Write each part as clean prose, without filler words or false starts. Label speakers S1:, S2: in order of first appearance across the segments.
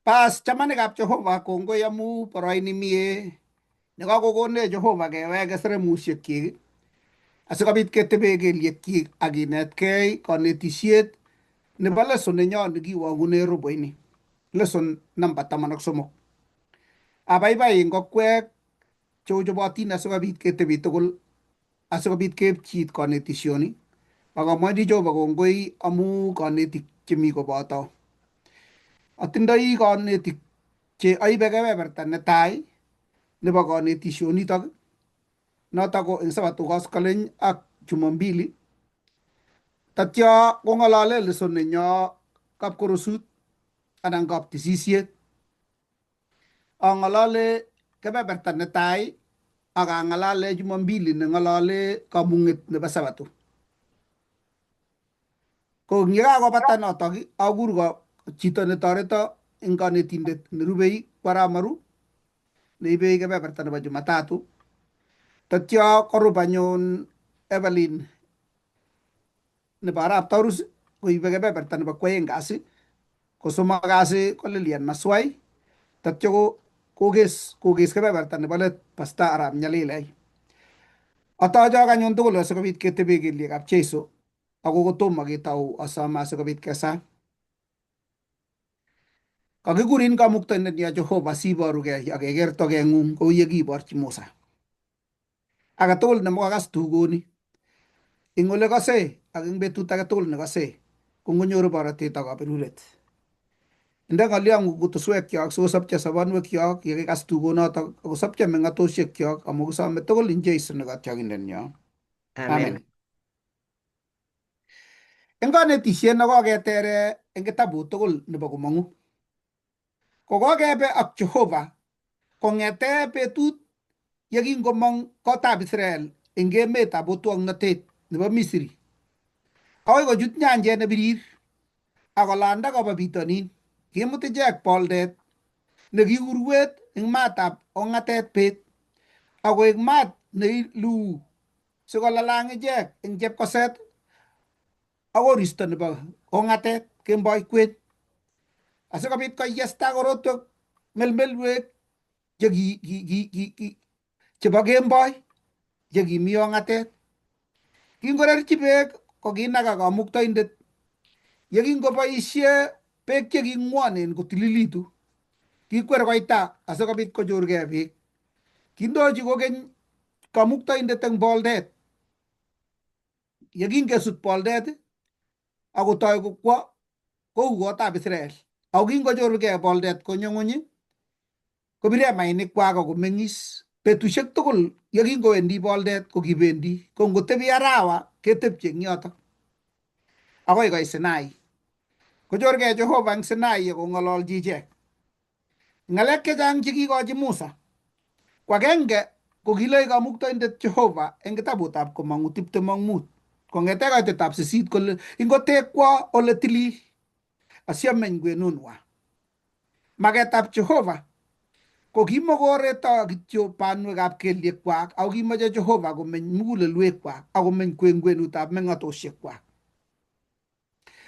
S1: Pas chamanikab Jehova kongoi amu boroini mie nekakokonech Jehova keweke seremushekyik asikobit ketebe kelyekyik ak kinetkei konetisiet nebo lesson nenyon nekiwongune robo ini, lesson namba 13. Abaibai ngokwek cheuchobotin asikobit ketebi tugul asikobit keipchi konetisioni akamwachi Jehova kongoi amu konetik chemi koboto. Atindoi konetik che aibe kebeberta netai nebo konetisionitok, notok ko eng Sabato koskoleny ak Jumambili. Tatyo kong'alale lesson nenyo kapkorosut anan kaptisisiet. Ang'alale kebeberta netai ak ang'alale Jumambili neng'alale kamung'et nebo Sabato. Ko yekakobata notok akur chito netoreto eng kanetindet nerubei Baramaru neibei kebeberta nebo Jumatatu. Tatyo korub anyun Evelyn nebo Arap Taurus koibe kebeberta nebo kwoeng kasi, kosomok kasi ko Lilian Maswai, tatyo kokes kebeberta nebo let Pastor Arap Nyalilai. Atochok anyun tugul asikobit ketebe kelyekab Jeiso ako kotomo ketou asome asikobit kesa. Kakikurin kamuktoindet ya Jehova siborugei ak keker tokeng'ung kou yekiborchi Musa. Age tugul nemokakas tugoni eng ole kose ak eng betut age tugul nekose ko ngonyoru borotet ak kaberuret. Inde ng'olyong'ung kutuswekyok sikosopcho sobonwekyok yekikas tugonotok akosopcho meng'atosiekyok amu kisome tugul eng Jeiso ne Kotiokindenyo. Amen.
S2: Amen.
S1: Eng kanetisiet nekoketere eng kitabut tugul nebo komong'u, kokokebe ak Jehova kong'ete betut yekingomong kotab Israel eng emetab otwoknotet nebo Misri akoi kochut nyanjet ne birir akolanda koba bitonin. Kimut ichek boldet nekiurwet eng maatab ong'atet bet akoek maat neiluu sikolalang ichek eng chepkoset ak koristo nebo ong'atet kemboi kwen asikobit koyesta korotwek melmelwek chebo kemboi chekimi ong'atet. Kingorerchi beek kokinaga kamuktoindet yekingoboisie beek cheking'wonen kotililitu, kikwer koita asikobit kochorgei beek. Kindochi kokeny kamuktoindet eng boldet, yekingesut boldet akotoi kokwo kou kotab Israel, ako kingochorgei boldet konyo ng'ony kobire mainikwak akomeng'is. Betusiek tugul yekingowendi boldet ko kibendi, ko ngotebi arawa ketebche eng yotok akoi koit Sinai. Kochorgei Jehova eng Sinai akong'ololchi ichek. Ng'alek chechang chekikochi Musa ko agenge ko kiloe kamuktoindet Jehova eng kitabutab Komong'u 25 kong'ete koitetab 8 kole ingotekwo ole tilil asiameny kwenunwa. Maketab Jehova ko kimokoreto kityo banwekab kelyekwak ako kimoche Jehova komeny mugulelwekwak akomeny kwenutab meng'atosiekwak.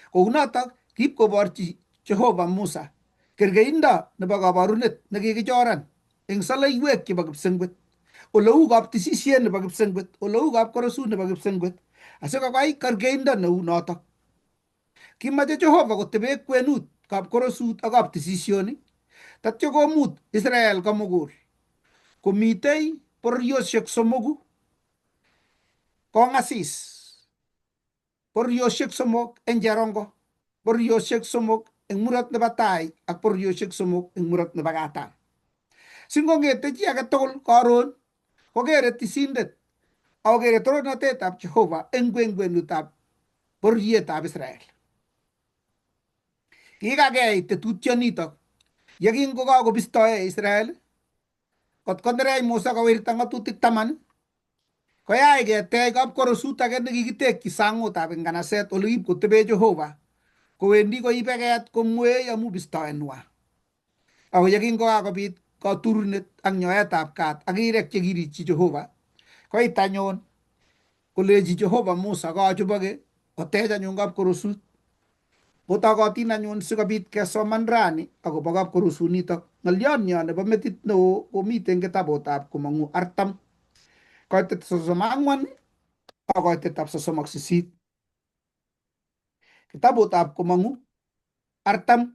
S1: Kounotok kiib koborchi Jehova Musa kergeindo nebo kabarunet nekikichoran eng soleiwek chebo kipsengwet, oleu kaptisisiet nebo kipsengwet, oleu kapkorosut nebo kipsengwet, asikokai kergeindo neu notok. Kimache Jehova kotebe kwenut kapkorosut ak kaptisisioni, tatyo komut Israel komugul komitei bororiosiek somoku kong'asis, bororiosiek somok eng cherongo, bororiosiek somok eng murot nebo tai ak bororiosiek somok eng murot nebo katam. Singong'ete chi age tugul karon kokere tisindet akokere torornatetab Jehova eng kwenutab bororietab Israel. Kikakei tetutionitok yekingokakobistoe Israel kot konerech Musa kowirta ng'atutik 10 koyach ketech kapkorosut age nekikitekyi sang'utab nganaset ole kipkotebe Jehova kowendi koibe ket komwei amu bistoenwa. Ako yekingokakobit katurunet ak nyoetab kat ak rirek chekirikyi Jehova, koit anyun kolechi Jehova Musa kachoboke kotech anyun kapkorosut. Botokotin anyun sikobit kesoman rani akobo kapkorosunitok. Ng'olyon nyo nebo metit neo komiten kitabutab komong'u artam koitet 34 ak koitetab 38. Kitabutab komong'u artam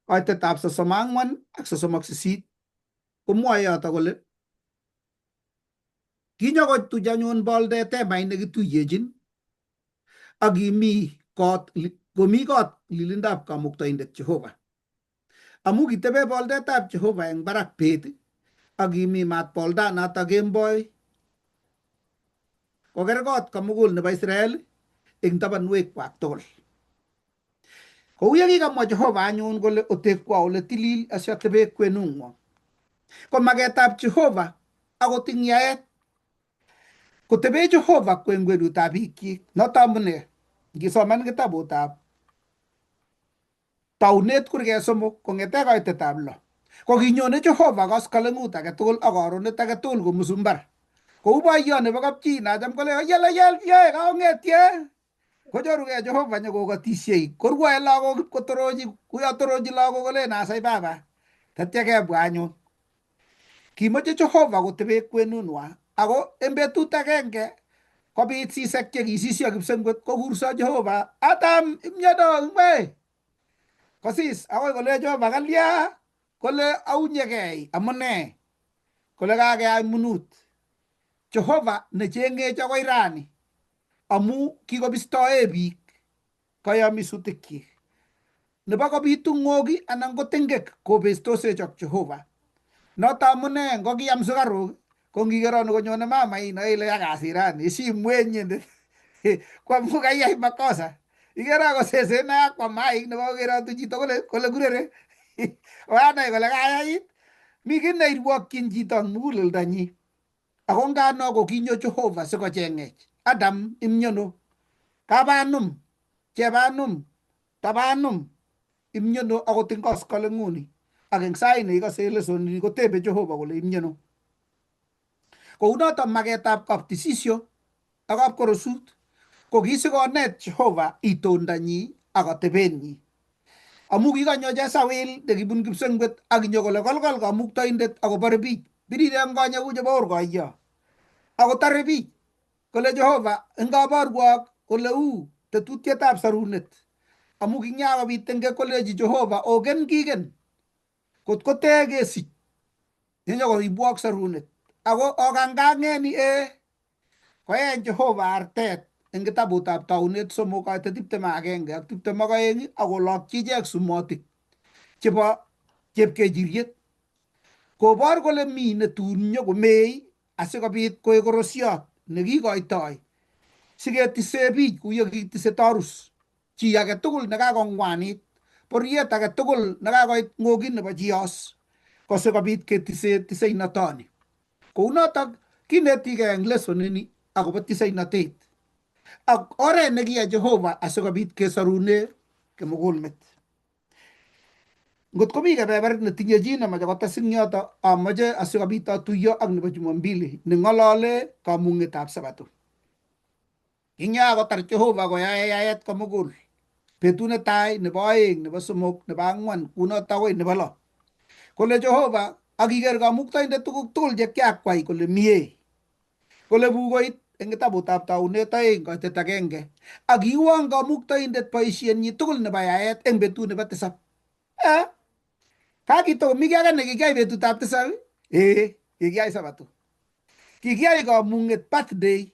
S1: koitetab 34 ak 38 komwoe yoto kole kinyokotuch anyun boldet emait nekituyechin ak komi kot lilindab Kamuktaindet Jehova. Amu kitebe boldetab Jehova eng barak beet ak kimi maat boldanoto kemboi koker kot komugul nebo Israel eng tabanwekwak tugul. Kou ye kikamwa Jehova anyun kole otekwa ole tilil asiatebe kwenung'wong. Ko maketab Jehova akot ing yaet kotebe Jehova eng kwenutab biikyik. Noto amune ngisoman kitabutab Taunet kurke somok kong'ete koitetab 6 ko kinyone Jehova koskoleng'ut age tugul ak karonet age tugul komusumbar. Kou boiyot nebo kapchi nacham kole yoe kaong'etye kochorugei Jehova nyokokatisiei korwoe lagok ipkotorochi kuyo torochi lagok kolen asai baba tatya kebwa anyun. Kimoche Jehova kotebe kwenunwa ako eng betut agenge kobit sisek chekisisio kipsengwet kokurso Jehova, Adam imyono ng'we kosis akoi kole Jehova kalya kole aunyegei amune kole kakeyai munut. Jehova necheng'ech akoi rani amu kikobistoe biik kayamisutikyi nebo kobitu ng'oki anan ko tengek kobestosech ak Jehova. Noto amune ngokiam sukaruk ko ngikeronu konyone mama inoe ile yakasir rani isimwe inyendet kwamu kaiyai makosa ikero kosesen akwa maik nebo kerotu chito kole kurere oanai kole kayait mi kit neirwokyin chito eng muguleldonyi. Ako ngano ko kinyo Jehova sikocheng'ech. Adam imnyono, kabanum, chebanum, tabanum imnyono akot ing koskoleng'uni ak eng sait neikose lesonini kotebe Jehova kole imnyono. Kounoto maketab kaptisisio ak kapkorosut ko kisikonet Jehova itondonyi ak atebenyi. Amu kikanyo Jezawel nekibun kipsengwet ak inyokole kolkol Kamuktaindet akobore biich biriren konye ku chebo orkoiyo akotare biich kole Jehova ngaborwok kole uu tetutietab sarunet amu kinyakobit tengek koleji Jehova ogen kigen kot kotekesich yenyokoribwok sarunet ako okangang'eni koeny Jehova artet eng kitabutab Taunet 3 koite 21 ak 22 akolokyi ichek sumotik chebo chepkechiriet kobor kole mi netun nyokomei asikobit koek korosiot nekikoitoi siketise biich kuyo kitise Tarus chi age tugul nekakong'wanit boriet age tugul nekakoit ng'okit nebo chios ko sikobit ketise tiseinotot. Kounotok kinetigei eng lesonini akobo tiseinotet ak oret nekiya Jehova asikobit kesorune kimugulmet. Ngot komi kebeberit netinye chi nemoche kotes ing yoto amoche asikobit atuiyo ak nebo Jumapili neng'olole kamung'etab Sabato. Ing yo kotar Jehova koyae yaet komugul betut netai, nebo oeng, nebo somok, nebo ang'wan kunoto akoi nebo 6 kole Jehova akiker Kamuktaindet tuguk tugul chekiakwai kole mie kole bukoit eng kitabutab Taunet 2 koitet 1 akiwon Kamuktaindet boisienyi tugul nebo yaet eng betut nebo 7. Kakitokomi kiy age nekikiyai betutab 7 kikiyai Sabato. Kikiyai kamung'et birthday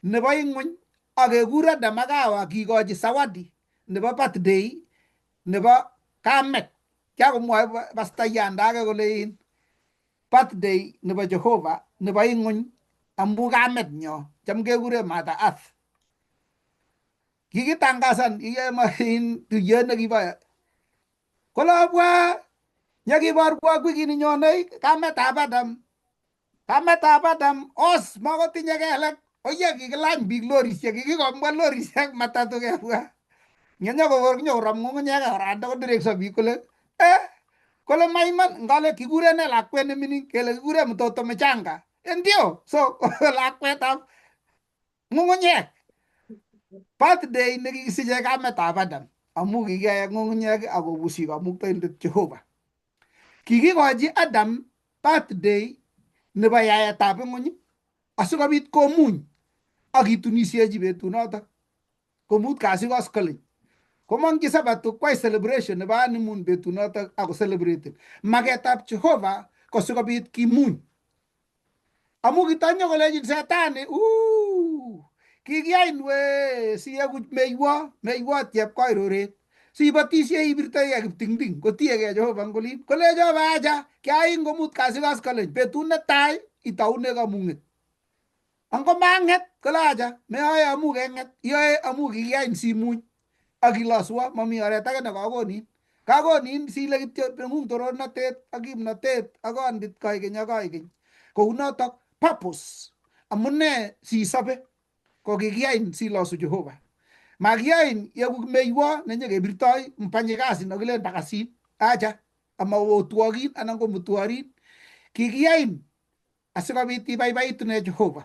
S1: nebo ing'ony akekur Adam ak Hawa kikochi zawadi nebo birthday nebo kamet. Kyakomwoe pastayanda age kole birthday nebo Jehova nebo ing'ony amu kamet nyo cham kekure Mother Earth. Kikitangasan tuyet nekibo kolobwa nyekiborwok wikini nyonei kametab Adam os makotinye kelek oye kikilany biik lorisiek kikikombwa lorisiek matatu kebwa nyokoram ng'ung'unyek oranda konerekso biik kole maiman ngale kikure ne lakwet nemining kele kikure mtoto mchanga ndio so lakwetab ng'ung'unyek birthday nekikisiche kametab Adam amu kikiyai ak ng'ung'unyek akobusi Kamuktaindet Jehova. Kikikochi Adam birthday nebo yaetab ng'ony asikobit komuny ak kitunisiechi betunoto komut kasi koskoleny komong'chi Sabato kwai celebration nebo honeymoon betunoto ako celebraten maketab Jehova ko sikobit kimuny. Amu kitonyo kolechin setani kikiyain we siyeku meiwo chepkoiroret siibotishie ibirtoi ak kiptingting kotiegei Jehova ngolin kole Jehova acha kiain komut kasi koskoleny betut netai itaune kamung'et ango mang'et kole acha meoe amu keng'et iyoe amu kikiyain simuny ak iloswo mami oret age kakonin sile kityo ng'ung torornatet ak kimnatet ak kondit koigeny ak koigeny kounotok purpose amune sisobe ko kikiyain silosu Jehova makiyain yeku meiwo nenyekebirtoi mpanye kasi nokilen bakasin acha amawotwogin anan ko mutworin kikiyain asikobit ibaibaitune Jehova.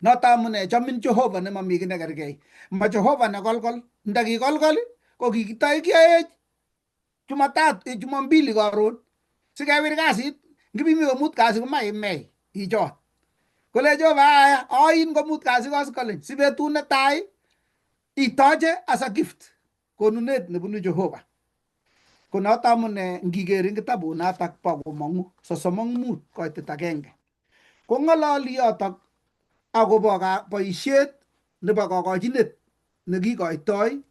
S1: Noto amune chomin Jehova nemami ki nekergei ma Jehova nekolkol ndakikolkol ko kikitoi kiyoech Jumambili karon sikewir kasit ngibimi komut kasi komaimei ichot kole Jehova aya oin komut kasi koskoleny si betut netai itoche as a gift konunet nebunu Jehova. Ko noto amune ngiker eng kitabut notok bo komong'u 35 koitet agenge kong'ololi yotok akobo boisiet nebo kokochinet nekikoitoi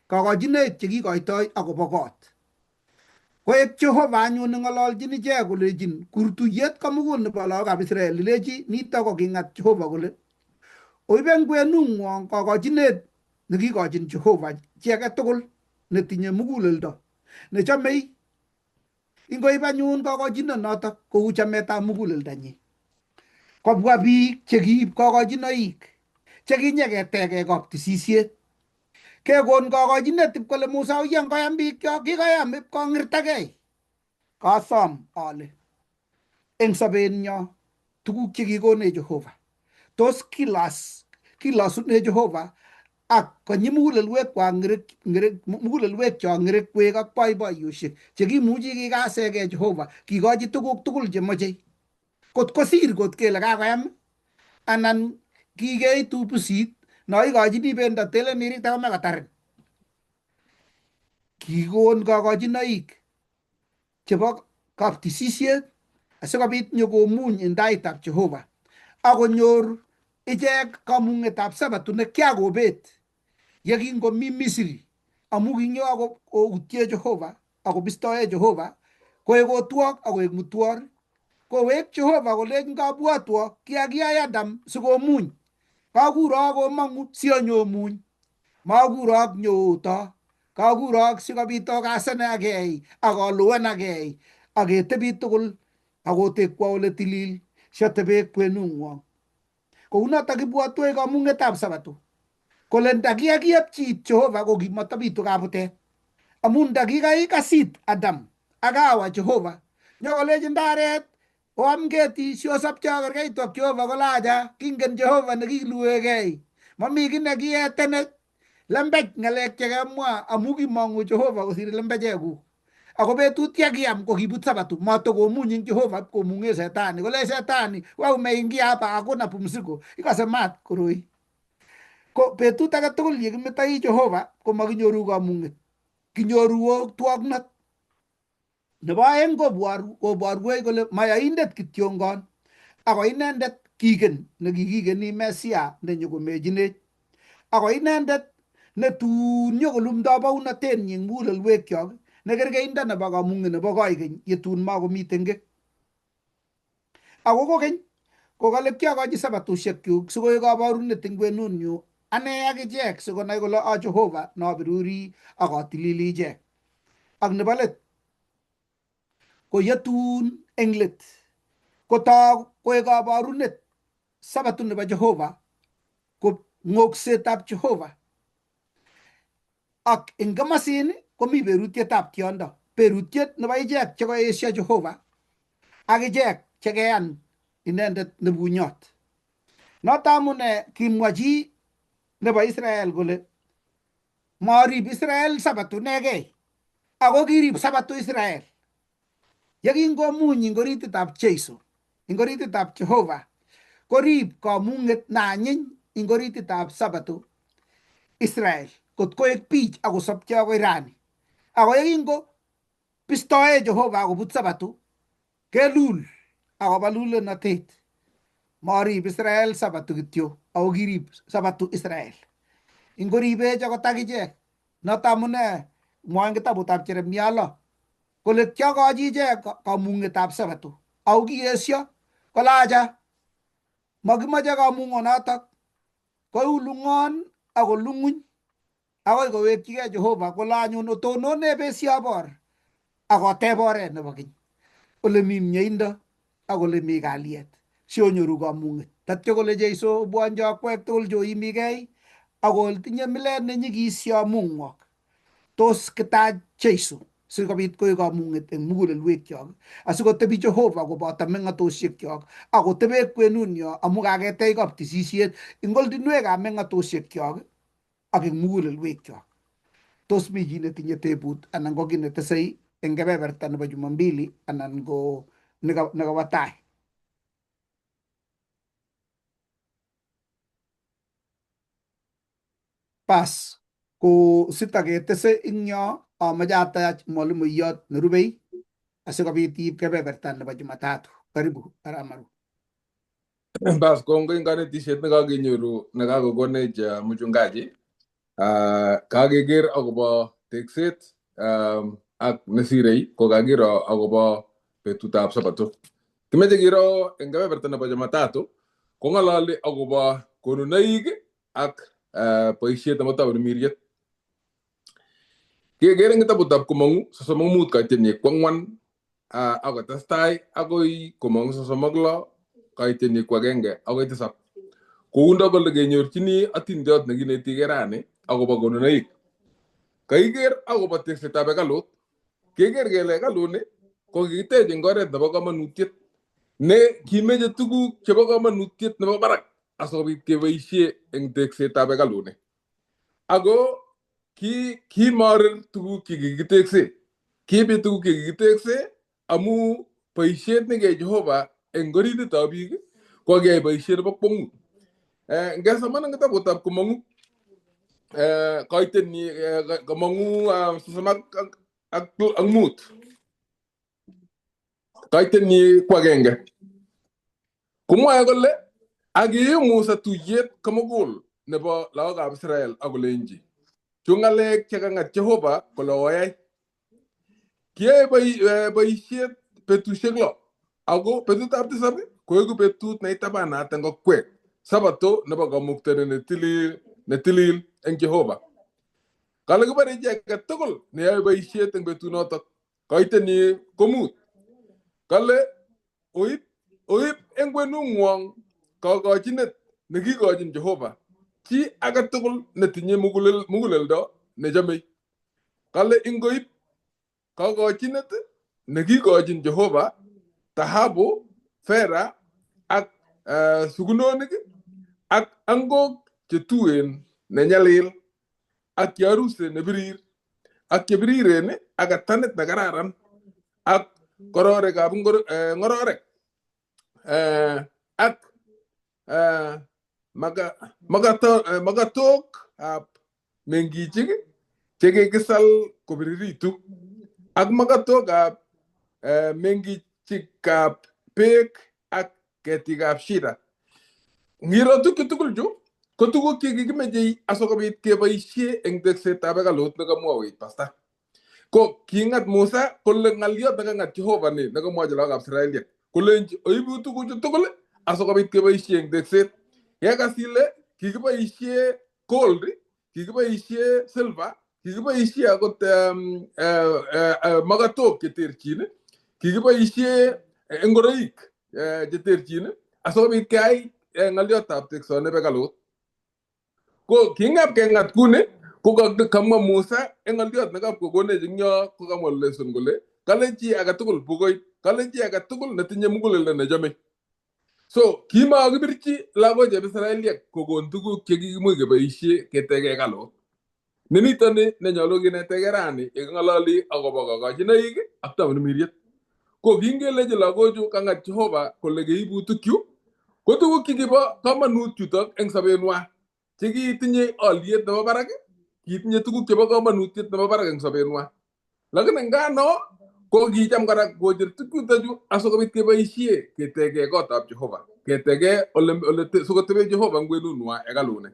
S1: kokochinet chekikoitoi akobo kot. Koek Jehova anyun neng'ololchin ichek kolechin kurtuyet komugul nebo lagokab Israel ilechi nito ko king'at Jehova kole oiben kwenung'wong kokochinet nekikochin Jehova chi age tugul netinye muguleldo nechomei ingoib anyun kokochinet notok kou chametab muguleldonyi. Kobwa biik chekiib kokochinoik chekinyeketege koptisisiet kekon kokochinet ip kole Musa uyen koyam biikcho kikoyam ip kong'irtagei. Kasom ale eng sobenyo tuguk chekikonech Jehova tos kilosune Jehova ak konyi mugulelwekcho ng'irikwek ak boiboiyosiek chekimuchi kikasegei Jehova kikochi tuguk tugul chemochei kot kosir kot kele kakoyam anan kikeitu pusit no ikochini bendo telen irikte kome kotarin. Kikon kokochinoik chebo koptisisiet asikobit nyokomuny en taitab Jehova akonyor ichek kamung'etab Sabato nekiakobet yekingomi Misri amu kinyo koutie Jehova akobistoe Jehova koek otwok akoek mutwor kowek Jehova kolech ngabwotwo kiakiyai Adam sikomuny kakurok komong'u sionyomuny makurok nyooto kakurok sikobit okasenagei akoluwanagei aketebi tugul akotekwo ole tilil siatebe kwenung'wong. Kounotok kibwotwech kamung'etab Sabato kole ndakiakiepchi Jehova ko kimatabitu kabutet amu ndakikaikasit Adam ak Hawa Jehova nyokolechi ndaret oam keti siosopcho kerkeitu ak Jehova kolacha kingen Jehova nekiluegei mami ki nekietenech lembech ng'alek chekemwa amu kimong'u Jehova kosir lembechekuk ako betut yakiam ko kibut Sabato matokomuny ing Jehova komung'e setani kole setani wewe umeingia hapa hakuna pumziko ikase mat koroi. Ko betut age tugul yekimetoi Jehova ko makinyoru kamung'et kinyoru otwoknot. Nebo aeng koborwech kole mayaindet kityongon ako inendet kigen nekikigeni Mesia nenyokomechinech ako inendet netun nyokolumdoi bounatenyi mugulelwekyok nekerkeindo nebo kamung'et nebo koigeny yetun makomiten ki. Ako kokeny kokale kiakochi sabatosiekyuk sikoek kaborunet eng kwenunyu ane ak ichek sikonai kole a Jehova nabiruri ak atilili ichek. Ak nebo let ko yetun eng let kotok koek kaborunet Sabato nebo Jehova ko ng'oksetab Jehova ak eng komosin komi berutietab tiondo, berutiet nebo ichek chekaesio Jehova ak ichek chekeyan inendet nebunyot. Noto amune kimwa chi nebo Israel kole marib Israel sabato nege ako kirib sabato Israel yekingomuny ingorititab Jeiso ingorititab Jehova korib kamunget nanyin ingorititab sabato Israel kot koek bich akosopcho akoi rani ako yekingo bistoe Jehova akobut sabato kelul akoba lulenotet marib Israel sabato kityo ako kirib sabato Israel ingoribech akot akichek noto amune mwoe kitabutab Jeremia 6 kole kiakochi ichek kamung'etab sabato ako kiesyo kolacha makimoche kamung'onotok koulung'on akolung'uny akoi kowekchigei Jehova kole anyun otonone besiobor akoteb oret nebo keny ole mi mieindo ak ole mi kalyet si onyoru kamung'et tatyo kole Jeiso obwonjo akwek tugul choimigei ako tinye milet nenyigis yo mung'wok tos kitach Jeiso sikobit koek kamung'et eng mugulelwekyok asikotebi Jehova koboto meng'atosiekyok akotebe kwenunyo amu kaketech kaptisisiet eng oldinwekab meng'atosiekyok ak eng mugulelwekyok. Tos mi chi netinye tebut anan ko ki netesei eng kebeberta nebo Jumambili anan ko nekawo tai? Pas ko sitaketese ing yo amache atach mwalimuiyot nerubei asikobit iib kebeberta nebo Jumatatu. Karibu Aramaru.
S2: Bas, kongoi kanetisiet nekakenyoru nekakokonech mchungaji. Kakeker akobo tekset ak nesirei kokakiro akobo betutab sabato. Kimeche kiro eng kebeberta nebo Jumatatu kong'ololi akobo konunoik ak boisiet nebo taonimiriet. Keker eng kitabutab Komong'u 35 kaitennyi 4 akotestai akoi Komong'u 36 kaitennyi 1 akoi 7. Koundo kole kenyorchini atindiot nekinetigei rani akobo konunoik. Kaiker akobo teksetab hekalut, keker kele hekaluni ko kikitech eng oret nebo kamanutiet ne kimeche tuguk chebo kamanutiet nebo barak asikobit keboisie eng teksetab hekaluni. Ako kimarer tuguk chekikitekse. Kibit tuguk chekikitekse amu boisiet nekiyai Jehova eng orititab biik ko kiyai boisiet nebo kwong'ut. Ngesoman eng kitabutab Komong'u kaitennyi Komong'u 35 kaitennyi 1 komwoe kole akiyu Musa tuyet komugul nebo lagokab Israel akolenji chu ng'alek chekang'at Jehova kole oyai. Kiyoe boisiet betusiek 6 ako betutab 7 koeku betut neitabanat eng okwek, sabato nebo kamuktaindet netilil eng Jehova. Kale kibore chi age tugul neyoe boisiet eng betunotok kaitennyi 5. Kale oib eng kwenung'wong kakochinet nekikochin Jehova chi age tugul netinye muguleldo nechomei. Kale ingoib kakochinet nekikochin Jehova dhahabu, fedha ak sugunonik ak angok chetuen nenyalil ak kiaruse nebirir ak chebiriren ak katanit nekararan ak kororekab ng'ororek ak magatok ab mengichik chekikisal kobiriritu ak magatok ab mengichikab beek ak ketikab shida. Ngiro tukchu tugul chu ko tuguk chekikimeche asikobit keboisie eng teksetab hekalut nekamwowech pasta. Ko king'at Musa kole ng'alyot nekang'at Jehova ni nekamwochi lagokab Israeliek kolenji oibu tuguchu tugul asikobit keboisie eng tekset. Yekas ile kikiboisie gold, kikiboisie silver, kikiboisie akot magatok cheterchin, kikiboisie ngoroik cheterchin asikobit keyai ng'alyotab teksoni bo hekalut. Ko king'ap keng'at kuni ko kamwa Musa eng ng'alyot nekap kokonech eng yo kokamwa lesson kole kale chi age tugul bukoit, kale chi age tugul netinye muguleldo nechome. So kimakibirchi lagochab Israeliek kokon tuguk chekikimuch keboisie ketege hekalut. nenitoni nenyolu kinetege rani yeking'ololi akobo kokochinoik ak tamirmiriet ko kingelechi lagochu kang'at Jehova kole keibu tukyu ko tuguk chekibo komonut chutok eng sobenwa chekitinye oliet nebo barak kitinye tuguk chebo komonutiet nebo barak eng sobenwa lakini ngano ko kicham kora kocher tukuchutochu asikobit keboisie ketege kotab Jehova ketege ole sikotebe Jehova eng kwenunwa hekaluni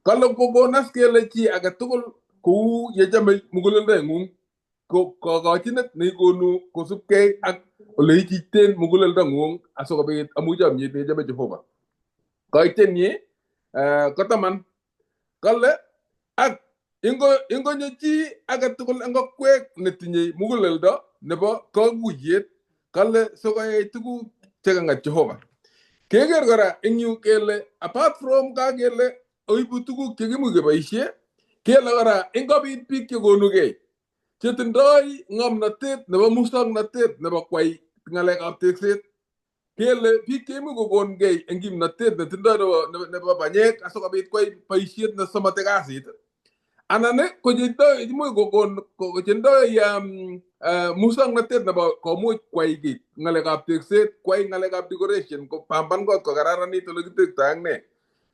S2: kale kokonas kele chi age tugul kou yechome muguleldo ko kokochinet neikonu kosubkei ak ole ichiten muguleldo ng'ung asikobit amu chomyet nechome Jehova koitenyi kotaman kale ak ingonyo chi age tugul eng kokwet netinye muguleldo nebo kakuyet kale sikoyai tuguk chekang'at Jehova keker kora eng yu kele apart from kakele oibu tuguk chekimuch keboisie kele kora ingobit biik chekonugei chetindoi ng'omnotet nebo musoknotet nebo kwai ng'alekab tekset kele biik cheimuch kokongei eng kimnotet netindoi nebo banyek asikobit kwai boisiet nesomoti kasit anan ko imuch kokon chetindoi musoknotet nebo komuch kwai kit ng'alekab tekset kwai ng'alekab decoration kopamban kot kokararanit ole kitektoi ak ne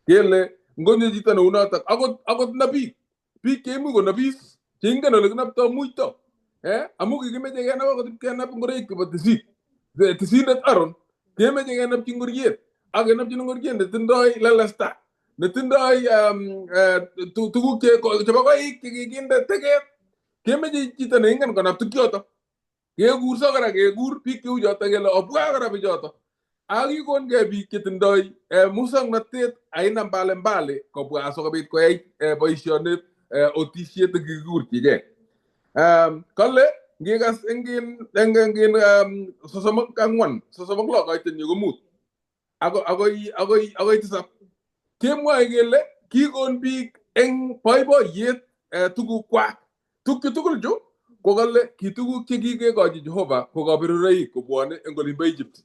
S2: kele ngonyo chito neu notok akot nabik biik cheimuch konabis cheingen ole kinoptoi muito amu kikimeche kenap akot kenap ngoroik chebo tisindet Aaron kemeche kenopchi ngoriet ak kenopchin ngoriet netindoi lelesta netindoi tuguk chebo koik chekikinde teget kemeche chito neingen konap tukchoto kekurso kora kekur biik cheu choto kele obwa kora bichoto akikongei biik chetindoi musoknotet aina mbalimbali kobwa asikobit koyai boisionet otisiet kikikurchigei kale ngikas engin 34 koitenyi ko mut akoi tisab kemwoe kele kikon biik eng boiboiyet tugukwak tukchu tugul chu ko kale ki tuguk chekikekochi Jehova ko kaberuroik kobwone eng olimbo Egypt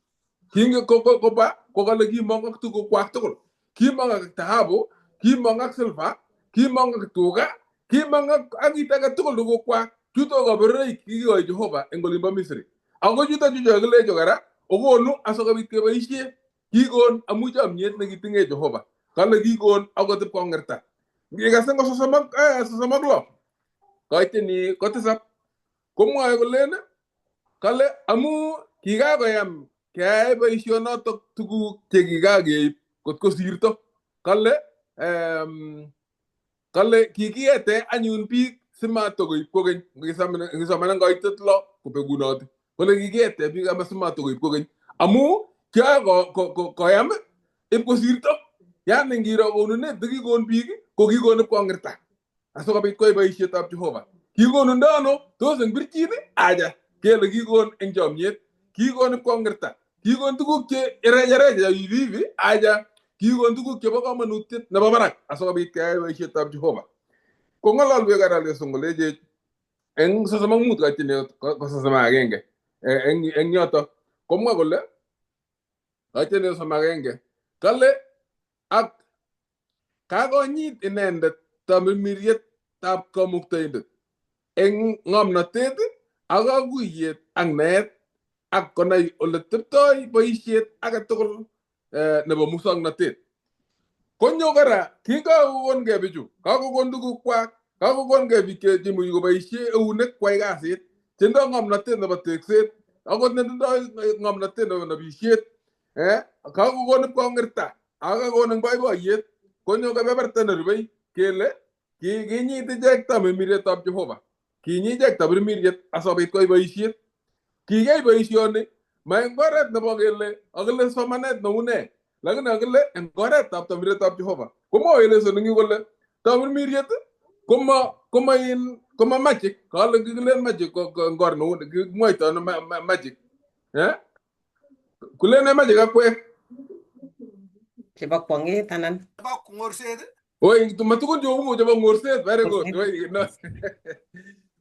S2: koba ko kale kimong ak tugukwak tugul kimong ak dhahabu kimong ak silva kimong ak tuga kimong ak kit age tugul tugukwak chuto kaberuroik kikikochi Jehova eng olimbo Misri ako chuto chu chekilecho kora okonu asikobit keboisie kikon amu chomyet nekitinye Jehova kale kikon akot ipkong'erta ngikase ngo 36 koitenyi ko tisab komwoe kolen kale amu kikakoyam keyai boisionotok tuguk chekikakeib kot kosirto kale kikiyete anyun biik simatokoib kokeny ngisomanen koitet 6 kobekunoti kole kikiyete biik ama simatokoib kokeny amu koyam ipkosirto yani ngiro konunet nekikon biik ko kikon ipkong'irta asikobit koyai boisietab Jehova kikonundo ano tos eng birchin aja kele kikon eng chomyet kikon ipkong'irta kikon tuguk che erejereje hivi aja kikon tuguk chebo komonutiet nebo barak asikobit keyai boisietab Jehova ko ng'ololwech kora lesongolechech eng 35 koitenyi ko 31 eng yoto komwa kole koitenyi 31 kale ak kakonyit inendet tamirmirietab kamuktoindet eng ng'omnotet ak kakuyet ak naet ak konai ole teptoi boisiet age tugul nebo musoknotet konyo kora kikakokongei bichu kakokon tugukwak kakokongei biik chemuchi koboisie eunek kwai kasit tindoi ng'omnotet nebo tekset akot netindoi ng'omnotet nebo nobisiet kakokon ipkong'irta ak kakokon eng boiboiyet konyo kebeberta nerubei kele kinyit ichek tamirmirietab Jehova kinyit ichek tamirmiriet asikobit koyai boisiet kiyai boisioni ma eng oret nebo kele akile somanet neune lakini akile eng oretab tamirmirietab Jehova komwoe lesson eng yu kole tamirmiriet koma magic kale kikilen magic ngor neune kimwoitoi ano magic kulene magic akwek
S3: chebo kwong'et anan
S1: Ba kungorset
S2: Oi, matukun cheu chebo ngorset, very good.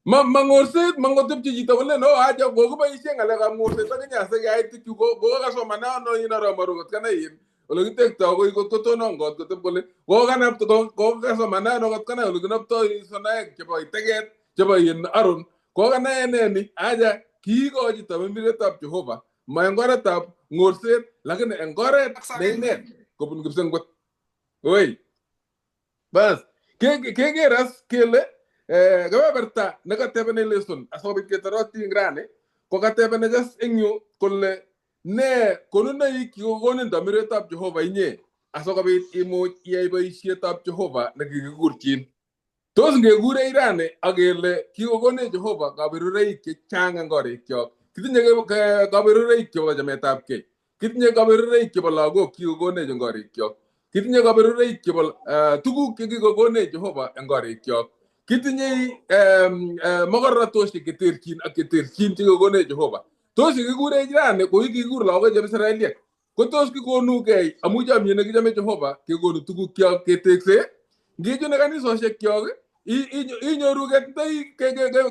S2: Mangorset, mangotepchi chito kole no aja kokiboisie ng'alekab ngorset ak inye asikeyai tukchu kokasomane ano ino romarukot kana yin. ole kitekto ko tonon kot kotep kole kokanap kokasomanano kot kanai ole kinoptoi sonaek chebo teget chebo Aron kokanai ni aja kiikochi tamirmiretab Jehova ma eng oretab ngorset lakini eng oret neinet kobun kipsengwet. Oi. Bas kekeras kele kebeberta nekatebene leson asikobit ketoroti eng rani kokatebene jas eng yu kole ne konunoik kikokonin tamirmiretab Jehova inye asikobit imuch iyai boisietab Jehova nekikikurchin. Tos ngekure irani akele kikokonech Jehova kaberuroik chechang eng korikyok. Kitinye kaberuroik chebo chametabgei. Kitinye kaberuroik chebo lagok kikokonech eng korikyok. Kitinye kaberuroik chebo tuguk chekikokonech Jehova eng korikyok. Kitinye mogornotosiek cheterchin ak cheterchin chekikokonech Jehova. Tos kikure irani ko kikur lagok chebo Israeliek. Ko tos kikonugei amu chomyet nekichome Jehova kekonu tugukyok ketekse. Ngijune kanisosiekyok inyoru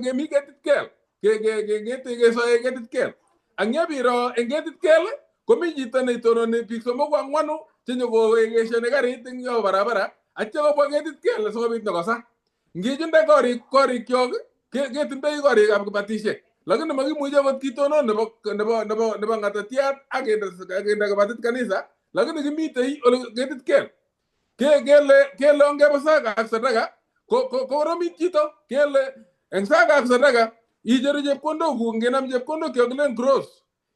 S2: kemi ketit kel kesoe ketit kel ak nyebiro eng ketit kel komi chito neitononi biik 3 ko 4 chenyokokeshoni karit eng yo barabara atya kobwa ketit kel sikobit nokosa. Ngijunde korikyok ketindoi korikab kibatisiek lakini makimuche kot kitonon nebo ngatatiat ak kende kibatit kanisa lakini kimitei ole ketit kel kele ongebe saka ak sadaka koromit chito kele eng saka ak sadaka icheru chepkondok ngenam chepkondok kilen gross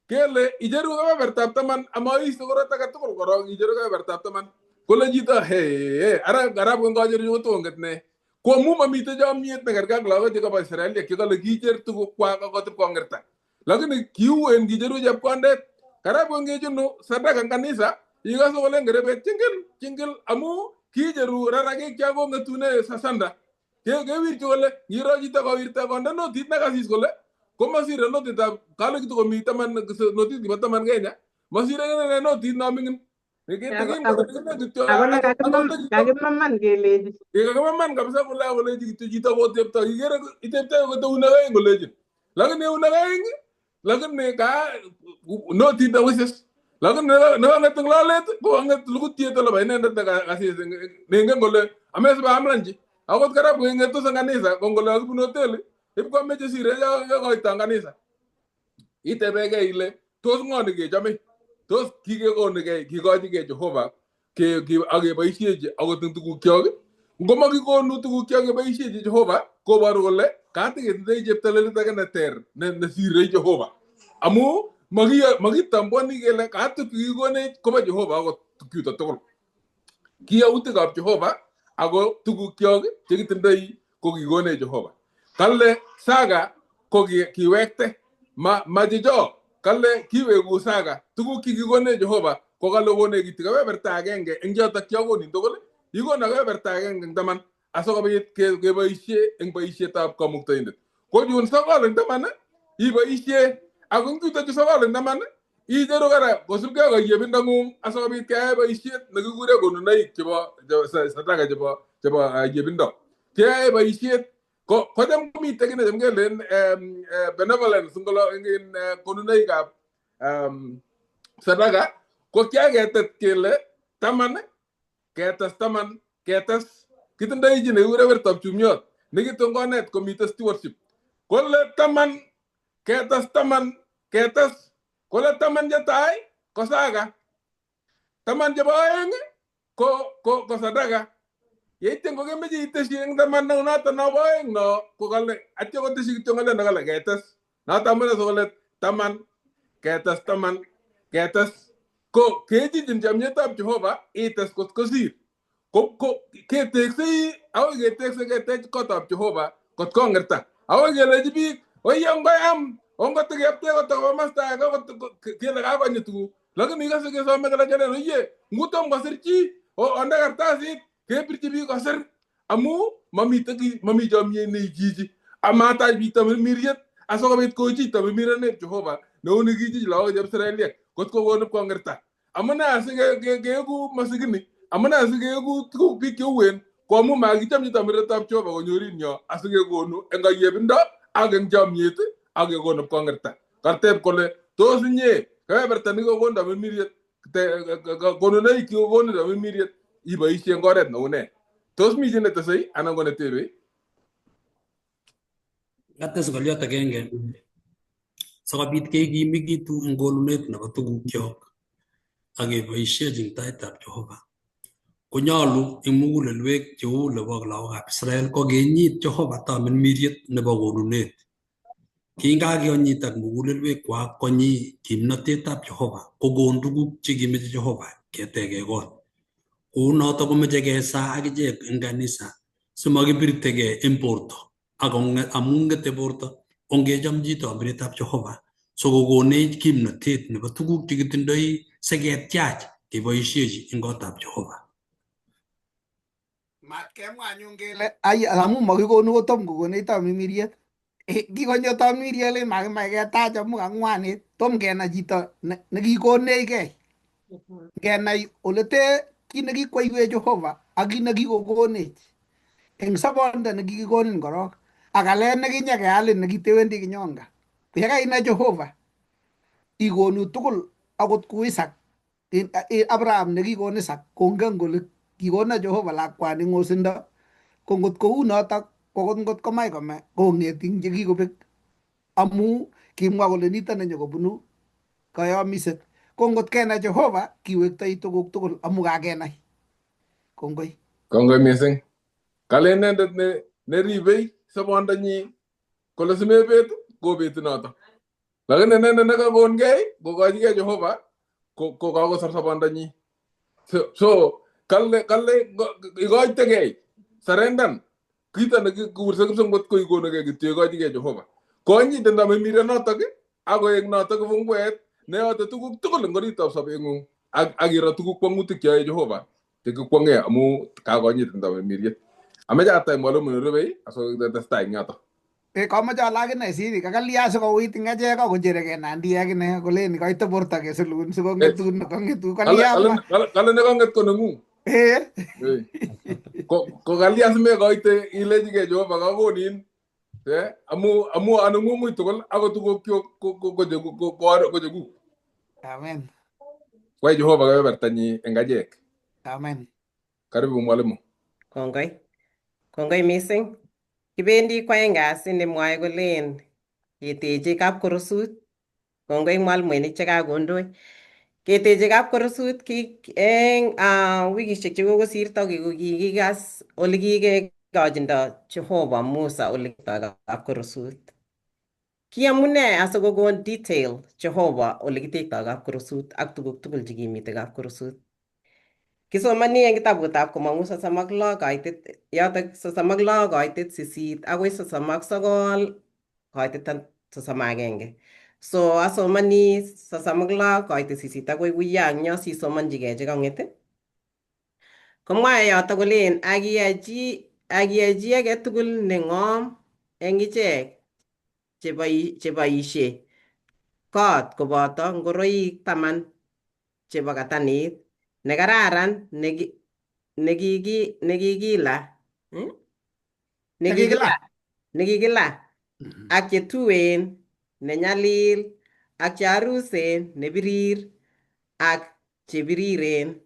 S2: kele icheru kebebertab 10 amaiste korot age tugul korok icheru kebebertab 10 kole chito arab ngocheru kotonget ne komu mamite chomyet nekerkei ak lagok chekabo Israeliek chekale kicher tugukwak akotip kongerta lakini kiuen kicheru chepkondet karab ngechunu sadaka eng kanisa ikase kole ngerebet chingil amu kicheru rarakik chakongetune sasanda kewirchi kole ngiro chito kowirta konde notit nekasis kole komasire notitab kale kitokomi 10 notit nebo 10 Kenya masire ngene notit no mingin
S3: kakimaman keleji
S2: kakimaman kabisa kole kityo chito kotepto ikere itepto koto unakaeng kolejin lakini unakaeng lakini ka notit na wises lakini nekanget eng lolet kokanget lukutiet olebo inendet nekasis nengen kole amesiba amlanchi akot karab kengetos eng kanisa kongole kakibun hoteli ipkomeche sire yakoito eng kanisa itebegei ile tos ng'o nekechome tos kikekonugei kikochigei Jehova akeboisiechi akot eng tugukyok ngomakikonu tugukyok keboisiechi Jehova koboru kole katiketindoi cheptolelit age neter nesire Jehova amu makitambwani kele katuk kikikonech kobo Jehova akot tukuchuto tugul kiyautikab Jehova ako tugukyok chekitindoi ko kikonech Jehova kale saga ko kiwekte machicho kale kiweku saga tuguk kikikonech Jehova ko kale konekiti kebeberta agenge eng chotok kiakonin tugul ikona kebeberta agenge eng 10 asikobit keboisie eng boisietab kamuktaindet ko chun 9 eng 10 iboisie ako eng chuto 9 eng 10 icheru kora kosubkei ak yebindong'ung asikobit keyai boisiet nekikure konunoik chebo sadaka chebo yebindo keyae boisiet kocham komite kit necham kelen benevolence ngolo eng konunoikab sadaka ko kiaketet kele 10 ketes kitindoi chi nekikure wertab chumiot nekitongonet komite stewardship kole 10 ketes kole 10 chetai ko saga 10 chebo aeng ko sadaka yeite ngokemeche iteshi eng 10 noto nobo aeng no ko kale atya koteshi kityo ngale nakale ketes noto amune sikole 10 ketes ko kechichin chamyetab Jehova ites kot kosir ko keteksei akoi ketech kotab Jehova kot kongerta akoi kelechi biik oye ngoyam ongotekepte kotobo masta age kele kakonyi tuguk lakini ikase kesome kele chelen oye ngutom kosir chi onde kartasit kebirchi biik kosir amu mami chomyet neichichi amatach biik tamirmiriet asikobit kochi tamirmirenet Jehova neu nekichich lagok chebo Israeliek kot kokonu kongerta amune asikeeku masikini amune asikeeku tuguk biik cheuen ko amu makichomchi tamirmiretab Jehova konyorin yo asikekonu eng yebindo ak eng chomyet ak kekonu kongerta karteb kole tos inye kebeberta nekikokon tamirmiriet konunoik kikokonu tamirmiriet iboisien ngoret neu ne? Tos mi chi netesei anan ko netebei?
S4: Ngates ngoliot agenge sikobit kekimikitu eng kolunet nebo tugukyok ak keboisiechi eng taitab Jehova. Konyolu eng mugulelwek cheu nebo lagokab Israel ko kenyit Jehova tamirmiriet nebo kolunet. Kingakonyit ak mugulelwekwak konyi kimnotetab Jehova kokon tuguk chekimeche Jehova ketege kot. Kou notok komeche kesa akichek eng kanisa simakibirtegei eng borto amu ngete borto ongechomchi tamirmirietab Jehova sokokonech kimnotet nebo tuguk chekitindoi siketiach keboisiechi eng kotab Jehova.
S1: Matkemwa anyun kele amu makikonu kotom kokonech tamirmiriet. Kikonyo tamirmiriet le makimach ketach amu kangwanit. Tom kenai chito nekikonechgei. Kenai olete kit nekikwoiwech Jehova ak kit nekikokonech eng sobonda nekikikonin korok ak alet nekinyekealin nekitewendi kinyonga. Yekainai Jehova ikonu tugul akot ku Isaac Abraham nekikon Isaac kongen kole kikona Jehova lakwani ng'osindo ko ngot kou notok ko ngot komach kome kong'eting chekikobek amu kimwa kole nito nenyokobunu kayomiset. Ko ngot kenai Jehova kiwektoi tuguk tugul amu kakenai. Kongoi.
S2: Kongoi mising. Kale inendet neribei sobondanyi kole simebet kobeti notok. Lakini inendet nekakongei kokochigei Jehova ko kakosor sobondanyi. So kale ikoitegei sarendan kito nekikurse kipsengwet ko ikonugei kityo ikochigei Jehova. Konyiten tamirmiriet notok akoek notok kifunguet neyote tuguk tugul eng oritab sobeng'ung ak iro tuguk kwong'utik cheyoe Jehova chekikwong'e amu kakonyiten tamirmiriet. Ameche atach mwalimu nerubei asikotestai eng yotok.
S1: Kamache ale akine siri kakalya sikouit eng achek akochereke Nandi akine kolen koite borto kesulun sikong'etu kalya.
S2: Kale nekong'et ko neng'ung. Ko kalya simekoite ilechigei Jehova kakonin amu aneng'ung'uny tugul ako tugukyuk ko chekuk.
S1: Amen.
S2: Kwai Jehova kebebertanyi eng achek.
S1: Amen.
S2: Karibu mwalimu.
S3: Kongoi mising. Kibendi kwaeng kasi nemwoe kolen keteche kapkorosut. Kongoi mwalimuinik chekakondoi. Keteche kapkorosut eng wikishek chekokosirto kikikas ole kikekochindo Jehova Musa ole kitoi kapkorosut. Ki amune asikokon detail Jehova ole kitektoi kapkorosut ak tuguk tugul chekimite kapkorosut. Kisomani eng kitabutab Komong'u 36 kaitit yotok 36 kaitit 8 akoi 39 kaitit 31. So asomani 36 kaitit 8 akoi wiyo ang yo sisomanchigei chekang'et. Komwae yotok kolen akiyachi age tugul neng'om eng ichek cheboisie kot koboto ngoroik 10 chebo katanit nekararan nekikila ak chetuen nenyalil ak chearusen nebirir ak chebiriren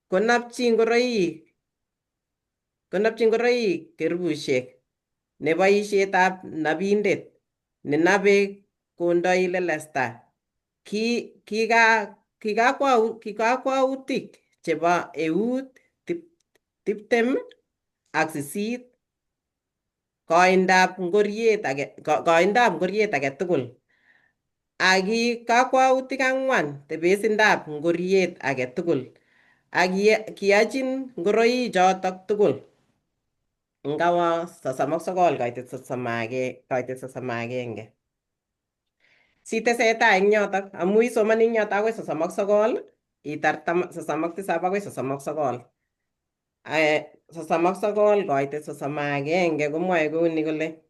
S3: konopchi ngoroik kerubusiek neboisietab nabindet nenabe kondoi lelesta kikakwautik chebo eut 28 koindab ngoriet age tugul ak kakwautik 4 tebesindab ngoriet age tugul ak kiyachin ngoroik chotok tugul ngawa 39 kaitit 31. Sitesetai eng yotok amu isomani eng yotok akoi 39 itar 37 akoi 39. 39 kaitit 31 komwoe kouni kole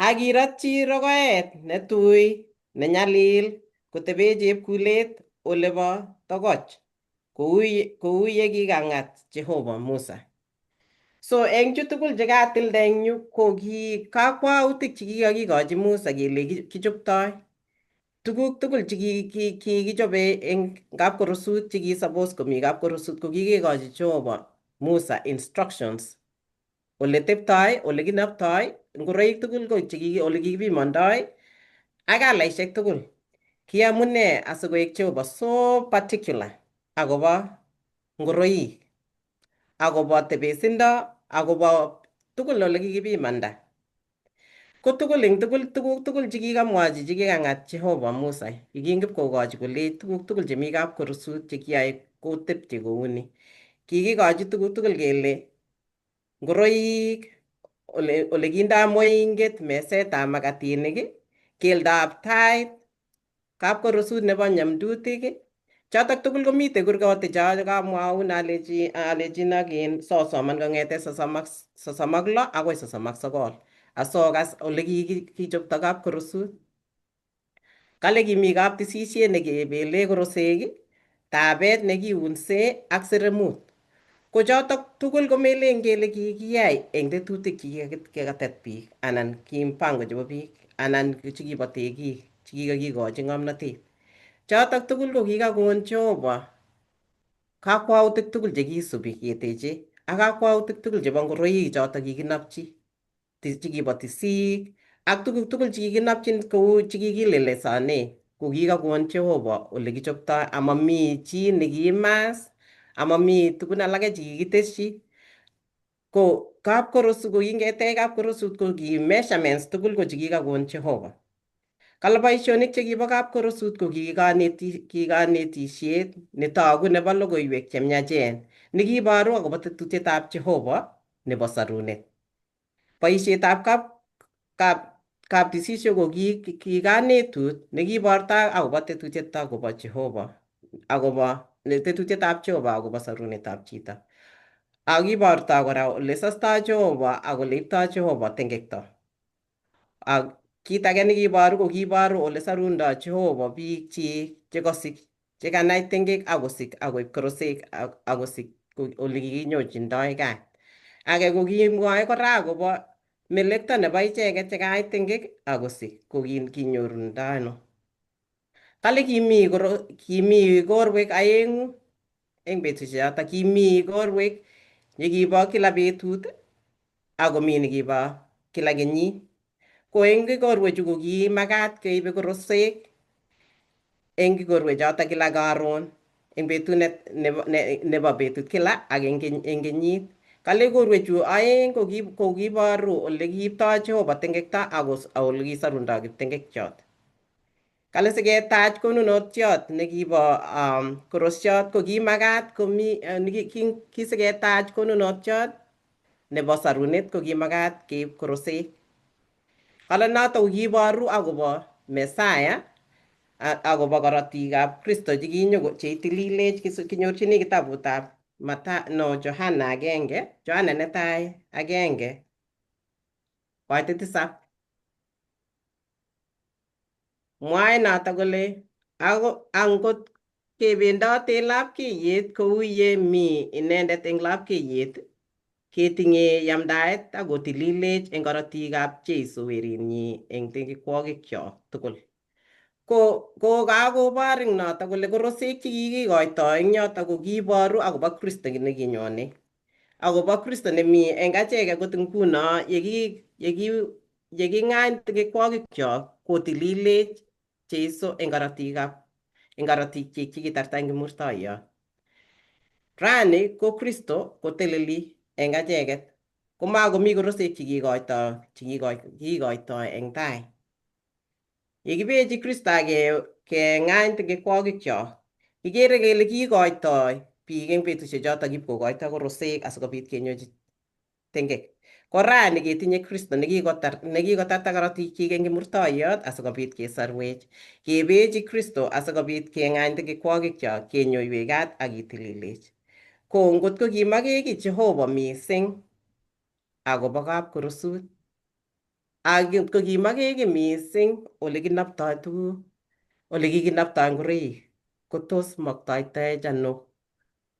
S3: akirotchi rogoet netui nenyalil kotebe chepkulet olebo togoch kou yekikang'at Jehova Musa. So eng chu tugul chekatilde eng yu ko ki kakwautik chekikakikochi Musa kele kichoptoi tuguk tugul kikichobe eng kapkorosut suppose komi kapkorosut ko kikekochi Jehova Musa instructions ole teptoi, ole kinoptoi, ngoroik tugul ko ole kikipimondoi ak kalaishek tugul. Ki amune asikoek Jehova so particular akobo ngoroik, akobo tebesindo, akobo tugul ole kikipimanda. Ko tugul eng tuguk tugul chekikamwachi chekikang'at Jehova Musa, kikingip kokochi kole tuguk tugul chemi kapkorosut chekiyae kotepche kouni. Kikikochi tuguk tugul kele ngoroik, ole kindoi moinget, mesetab makatinik, keldab tait, kapkorosut nebo nyamdutik, chotok tugul komite kurgotik cho kamwaun alechin ak sosoman kong'ete 36 akoi 39 asokas ole kikichopto kapkorosut. Kale kimi kaptisisiet nekebele korosek, tapet nekiunse ak seremut. Ko chotok tugul komelen kele kikiyai eng tetutik chekikatet biik anan ki mpango chebo biik anan chekibo tekik chekikakikochi ng'omnotet. Chotok tugul ko kikakon Jehova kakwautik tugul chekisubi keteche ak kakwautik tugul chebo ngoroik chotok kikinopchi chekibo tisik ak tuguk tugul chekikinopchin kou chekikilelesone ko kikakon Jehova ole kichoptoi amami chi nekimas, amami tugun alake chekikiteshi. Ko kapkorosut ko kingetech kapkorosut ko ki measurements tugul ko chekikakon Jehova. Kale boisionik chekibo kapkorosut ko ki kanetishet netogu nebo logoiwek chemiachen nekiboru akobo tetutietab Jehova nebo sarunet. Boisietab kaptisisiet ko ki kanetut nekibortoi akobo tetutietab Jehova akobo sarunetab chito. Ak kibortoi kora ole sostoi Jehova ak ole iptoi Jehova tengekto. Ak kit age nekiboru ko kiboru ole sorundoi Jehova biik chi chekasik chekanai tengek akosik akoib korosek akosik ole kikinyorchindoi kat. Age ko kimwoe kora akobo melekto nebo icheket chekait tengek akosik ko kinyorundoi ano. Kale kimi ikorwek aeng'u eng betusiechoto, kimi ikorwek nekibo kila betut akomi nekibo kila kenyit. Ko eng ikorwechu ko kimakat keibe korosek eng ikorwechoto kila karon eng betut nebo betut kila ak eng kenyit. Kale ikorwechu aeng ko kiboru ole kiiptoi Jehova tengekto ak ole kisorundoi kiptengekchot. Kale siketach konunotiot nekibo korosiot ko kimakat komi kisiketach konunotiot nebo sarunet ko kimakat keib korosek. Kale notok ko kiboru akobo Mesaya akobo korotikab Kristo cheitililech kinyorchini kitabutab Johana 1:7. Mwae notok kole angot kebendote lapkeiyet kou ye mi inendet eng lapkeiyet, ketinye yamdaet ak kotililech eng korotikab Jeiso werinyi eng tengekwokikchok tugul. Ko kakobor eng notok kole korosek chekikikoitoi eng yotok ko kiboru akobo Kristo nekinyone. Akobo Kristo nemi eng achek akot nguno yeking'any tengekwokikchok kotililech Jeiso eng korotikchik chekitarta eng kimurtoiyot. Rani ko Kristo koteleli eng acheket, komakomi korosek chekikoitoi eng tai. Yekibechi Kristo keng'any tengekwokikchok, kikere kele kikoitoi biik eng betusiechoto kipkokoitoi korosek asikobit kenyochi tengek. Ko rani ketinye Kristo nekikotarta korotikchik eng kimurtoiyot asikobit kesorwech. Kebechi Kristo asikobit keng'any tengekwokikchok kenyoiwech kat ak kitililech. Ko ngotko kimakeki Jehova mising akobo kapkorosut, ak ngotko kimakeki mising ole kinoptoi tuguk, ole kikinoptoi ngoroik, ko tos maktoitoech ano?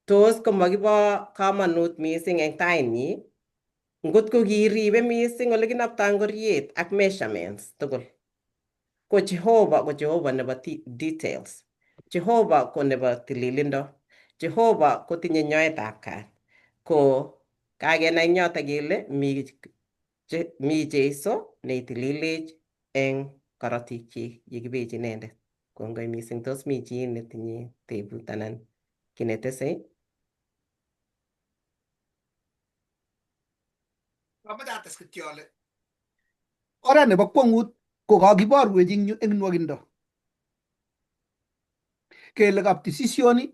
S3: Tos komakibo kamanut mising eng tainyi? Ngotko kiribe mising ole kinoptoi ngoriet ak measurements tugul. ko Jehovah nebo details. Jehovah ko nebo tililindo. Jehovah ko tinye nyoetab kat. Ko kagenai eng yoto kele mi Jeiso neitililech eng korotikyik yekibechi inendet. Kongoi mising, tos mi chi netinye tebut anan ki netese?
S1: Amache ates kityo ale oret nebo kwong'ut ko kakiborwech eng nwogindo kele kaptisisioni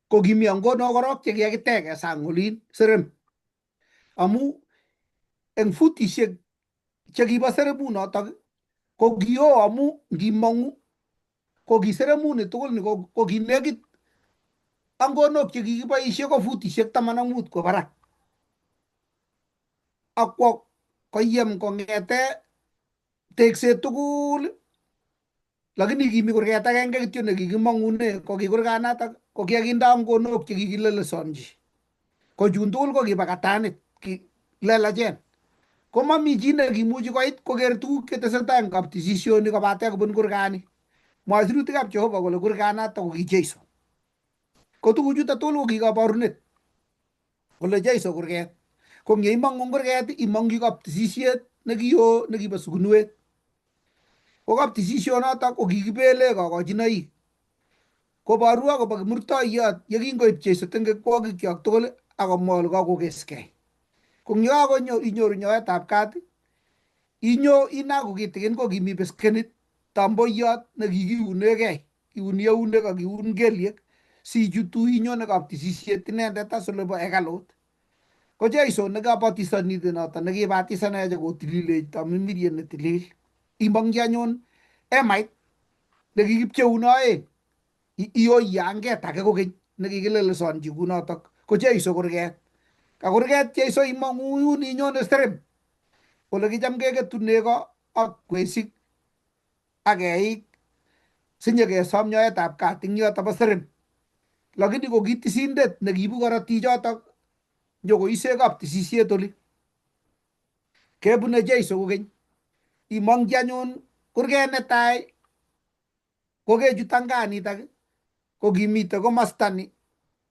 S1: ko kimi angono korok chekikakiteke sang olin serem, amu eng futishek chekibo seremunotok ko kio amu ngimong'u ko ki seremuni tugul ni ko kinekit angonok chekikiboishe ko futishek 15 kwo barak, akwo koyem kong'ete tekset tugul, lakini kimi kurget agenge kityo nekikimong'une ko ki kurganatak ko kikakinde angonok chekikilelesonji, ko chun tugul ko kiba katanit lelachen, ko mami chi nekimuchi koit koker tuguk chetesetai eng kaptisisioni kobate kobun kurgani. Mwoe sirutikab Jehova kole kurganatak ko ki Jeiso, ko tuguchuto tugul ko ki kaborunet kole Jeiso kurget, ko yeimong'u kurget imong'chi kaptisisiet nekio nekibo sukunwet, ko kaptisisionotok ko kikibele kakochinoik, koboru akobo kimurtoiyot yekingoib Jeiso tengekwokikyok tugul akomwa kole kakokeskei. Ko inyoru nyoetab kat inyo inaku kitikin ko kimi beskenit tamboiyot nekikiunegei, kiuni eunek ak kiun kelyek sichutu inyone kaptisisiet inendet as olebo hekalut. Ko Jeiso nekabatisani noto nekibatisanech kotililech tamirmiriet netilil, imong'chi anyun emait nekikipcheune oeng iyoiye anget age kokeny nekikilelesonji kunotok ko Jeiso kurget. Ka kurget Jeiso imong'u yun inyone serem ole kicham keketu nego ak kwesik ak eik sinyekesom nyoetab kat eng yoto bo serem, lakini ko kitisindet nekiibu korotichotok nyokoise kaptisisiet oli, kebune Jeiso kokeny. Imong'chi anyun kurget netai ko kechut anganitak ko kimite komosta ni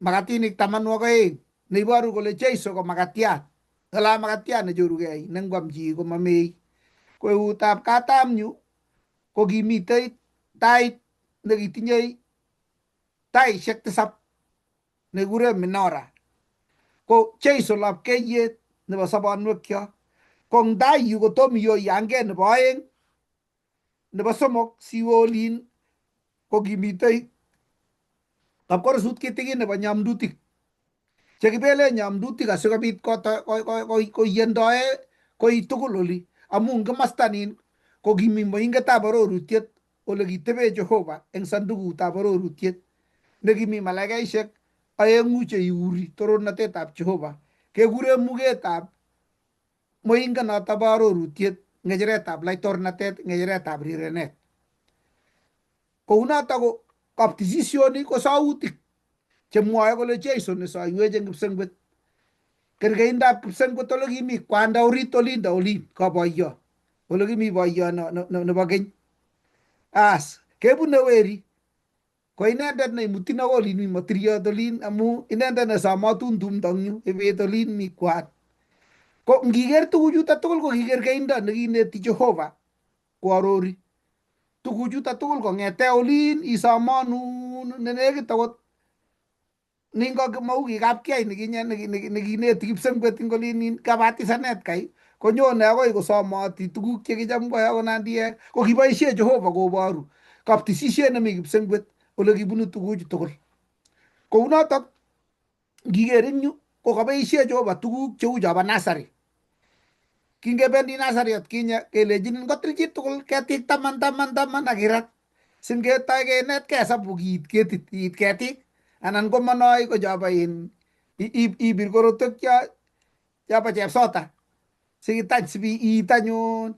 S1: makatinik 12 neiboru kole Jeiso ko makatiat, ala makatiat nechorugei nengwam chi komamei. Ko eutab katam nyu ko kimitei tait nekitinye taishek 7 nekikure minora, ko Jeiso lapkeiyet nebo sobonwekyok. Ko eng tai yu kotom iyoiye anget nebo oeng, nebo somok siwe olin ko kimitei kapkorosut kitikin nebo nyamdutik chekibele nyamdutik asikobit koyendoe koi tugul oli, amu eng kimasta nin ko kimi moingetab arorutiet ole kitebe Jehova eng sandukutab arorutiet nekimi malaikaishek 2 cheiuri torornatetab Jehova, kekure mugetab moingenoto bo arorutiet, ng'echeretab laitornatet, ng'echeretab rirenet. Kounoto ko kaptisisioni ko sautik chemwoe kole Jeiso nesoiwech eng kipsengwet. Kerkeindab kipsengwet ole kimi kwanda orit olinda olin kaboyo ole kimi boyo nebo keny, as kebune weri ko inendet neimutin ako olin mi motiryot olin, amu inendet nesomotun tumdo eng yu ibet olin mi kwan. Ko ngiker tuguchuto tugul ko kikerkeindo nekineti Jehova koarori tuguchuto tugul kong'ete olin isomonun nenekit akot ningo mau ki kapkiai nekineti kipsengwet ing olin kabatisanet kai konyone akoi kosomoti tuguk chekicham koyoe konandiek, ko kiboisie Jehova koboru kaptisisiet nemi kipsengwet ole kibunu tuguchu tugul. Kounotok ngiker eng yu ko kaboisie Jehova tuguk cheu chobo nasari. Kingebendi nasari atkinye kelejinin kotil chi tugul ketik 10 akirat singetoi kenetkei hesabu kiit ketit iit ketik, anan ko manoi ko chobo ibir korotwek chobo chepsota sikitach sibi iit anyun.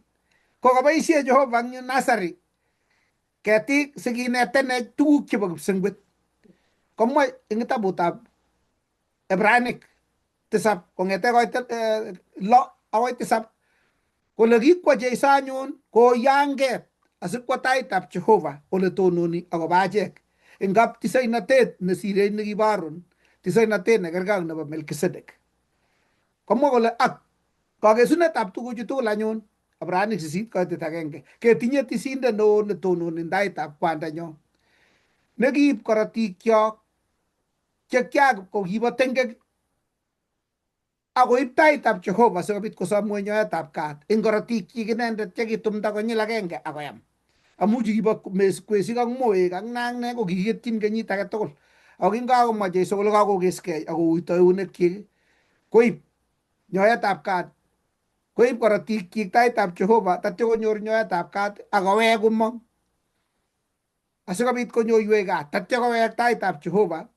S1: Ko kaboisie Jehova eng yu nasari ketik sikinetenech tuguk chebo kipsengwet. Komwa eng kitabutab Ebrainik 7 kong'ete koit 6 akoi 7 kole kikwo Jeiso anyun koyanget asikwa taitab Jehova ole tononi akobo achek. Ngap tisoinatet nesire nekiborun, tisoinatet nekerkong nebo Melkisedek. Komwa kole ak kakesunetab tuguchu tugul anyun Abrahanik 8:1 ketinye tisindet neo netononi en taitab kwandanyo nekiib korotikyok chekiak kokibo tengek akoib taitab Jehova sikobit kosom nyoetab kaat en korotikyik inendet chekitumda konyil agenge akoyam. Amu kibo kwesik ak moek ak nang ko kiketyin kenyit age tugul. Ako kingakomwa Jeiso kole kakokeskei akouito eunekyik koib nyoetab kaat, koib korotikyik taitab Jehova tatyo konyor nyoetab kaat akowek komong asikobit konyoiwech kaat tatyo kowek taitab Jehova.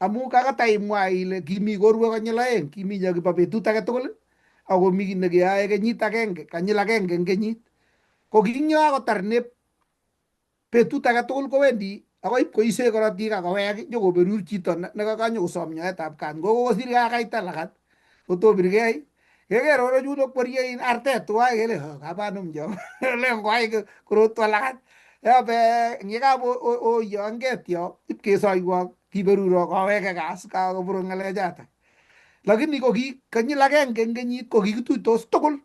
S1: Amu kakataimwa ile kimi korue konyil oeng, kimi nyokibo betut age tugul ako mi nekeyoe kenyit agenge, konyil agenge en kenyit. Ko kinyo akotar betut age tugul kowendi akoi koise korotik akowek nyokoberur chito nekakanyokosom nyoetab kaat. Ngokosir kakaita lagat kotobirgei keker orechun kwerie artet tuwai kele kabanum jo len kwai korotwo lagat yabe yekaboyonget yo ipkesoiwo kiberuro kaweke kas kakoburu ng'alechata. Lakini ko konyil agenge en kenyit ko kikituitos tugul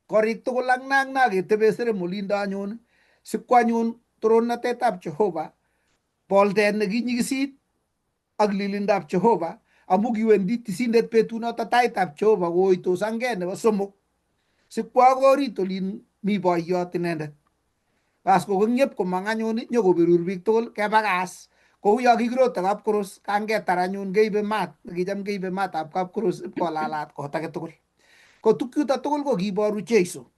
S1: korik tugul ak nang ketebe serem olindo anyun sikwa anyun torornatetab Jehova, boldet nekinyikisit ak lilindab Jehova. Amu kiwendi tisindet betunoto taitab Jehova koitos ange nebo somok sikwa korit olin mi boiyot inendet. Bas kokong'ep komong anyun nyokoberur biik tugul kebakas kou yo kikirote kapkoros kangetar anyun keibe maat nekicham keibe maatab kapkoros ipkolalat kot age tugul. Ko tukchuto tugul ko kiboru Jeiso.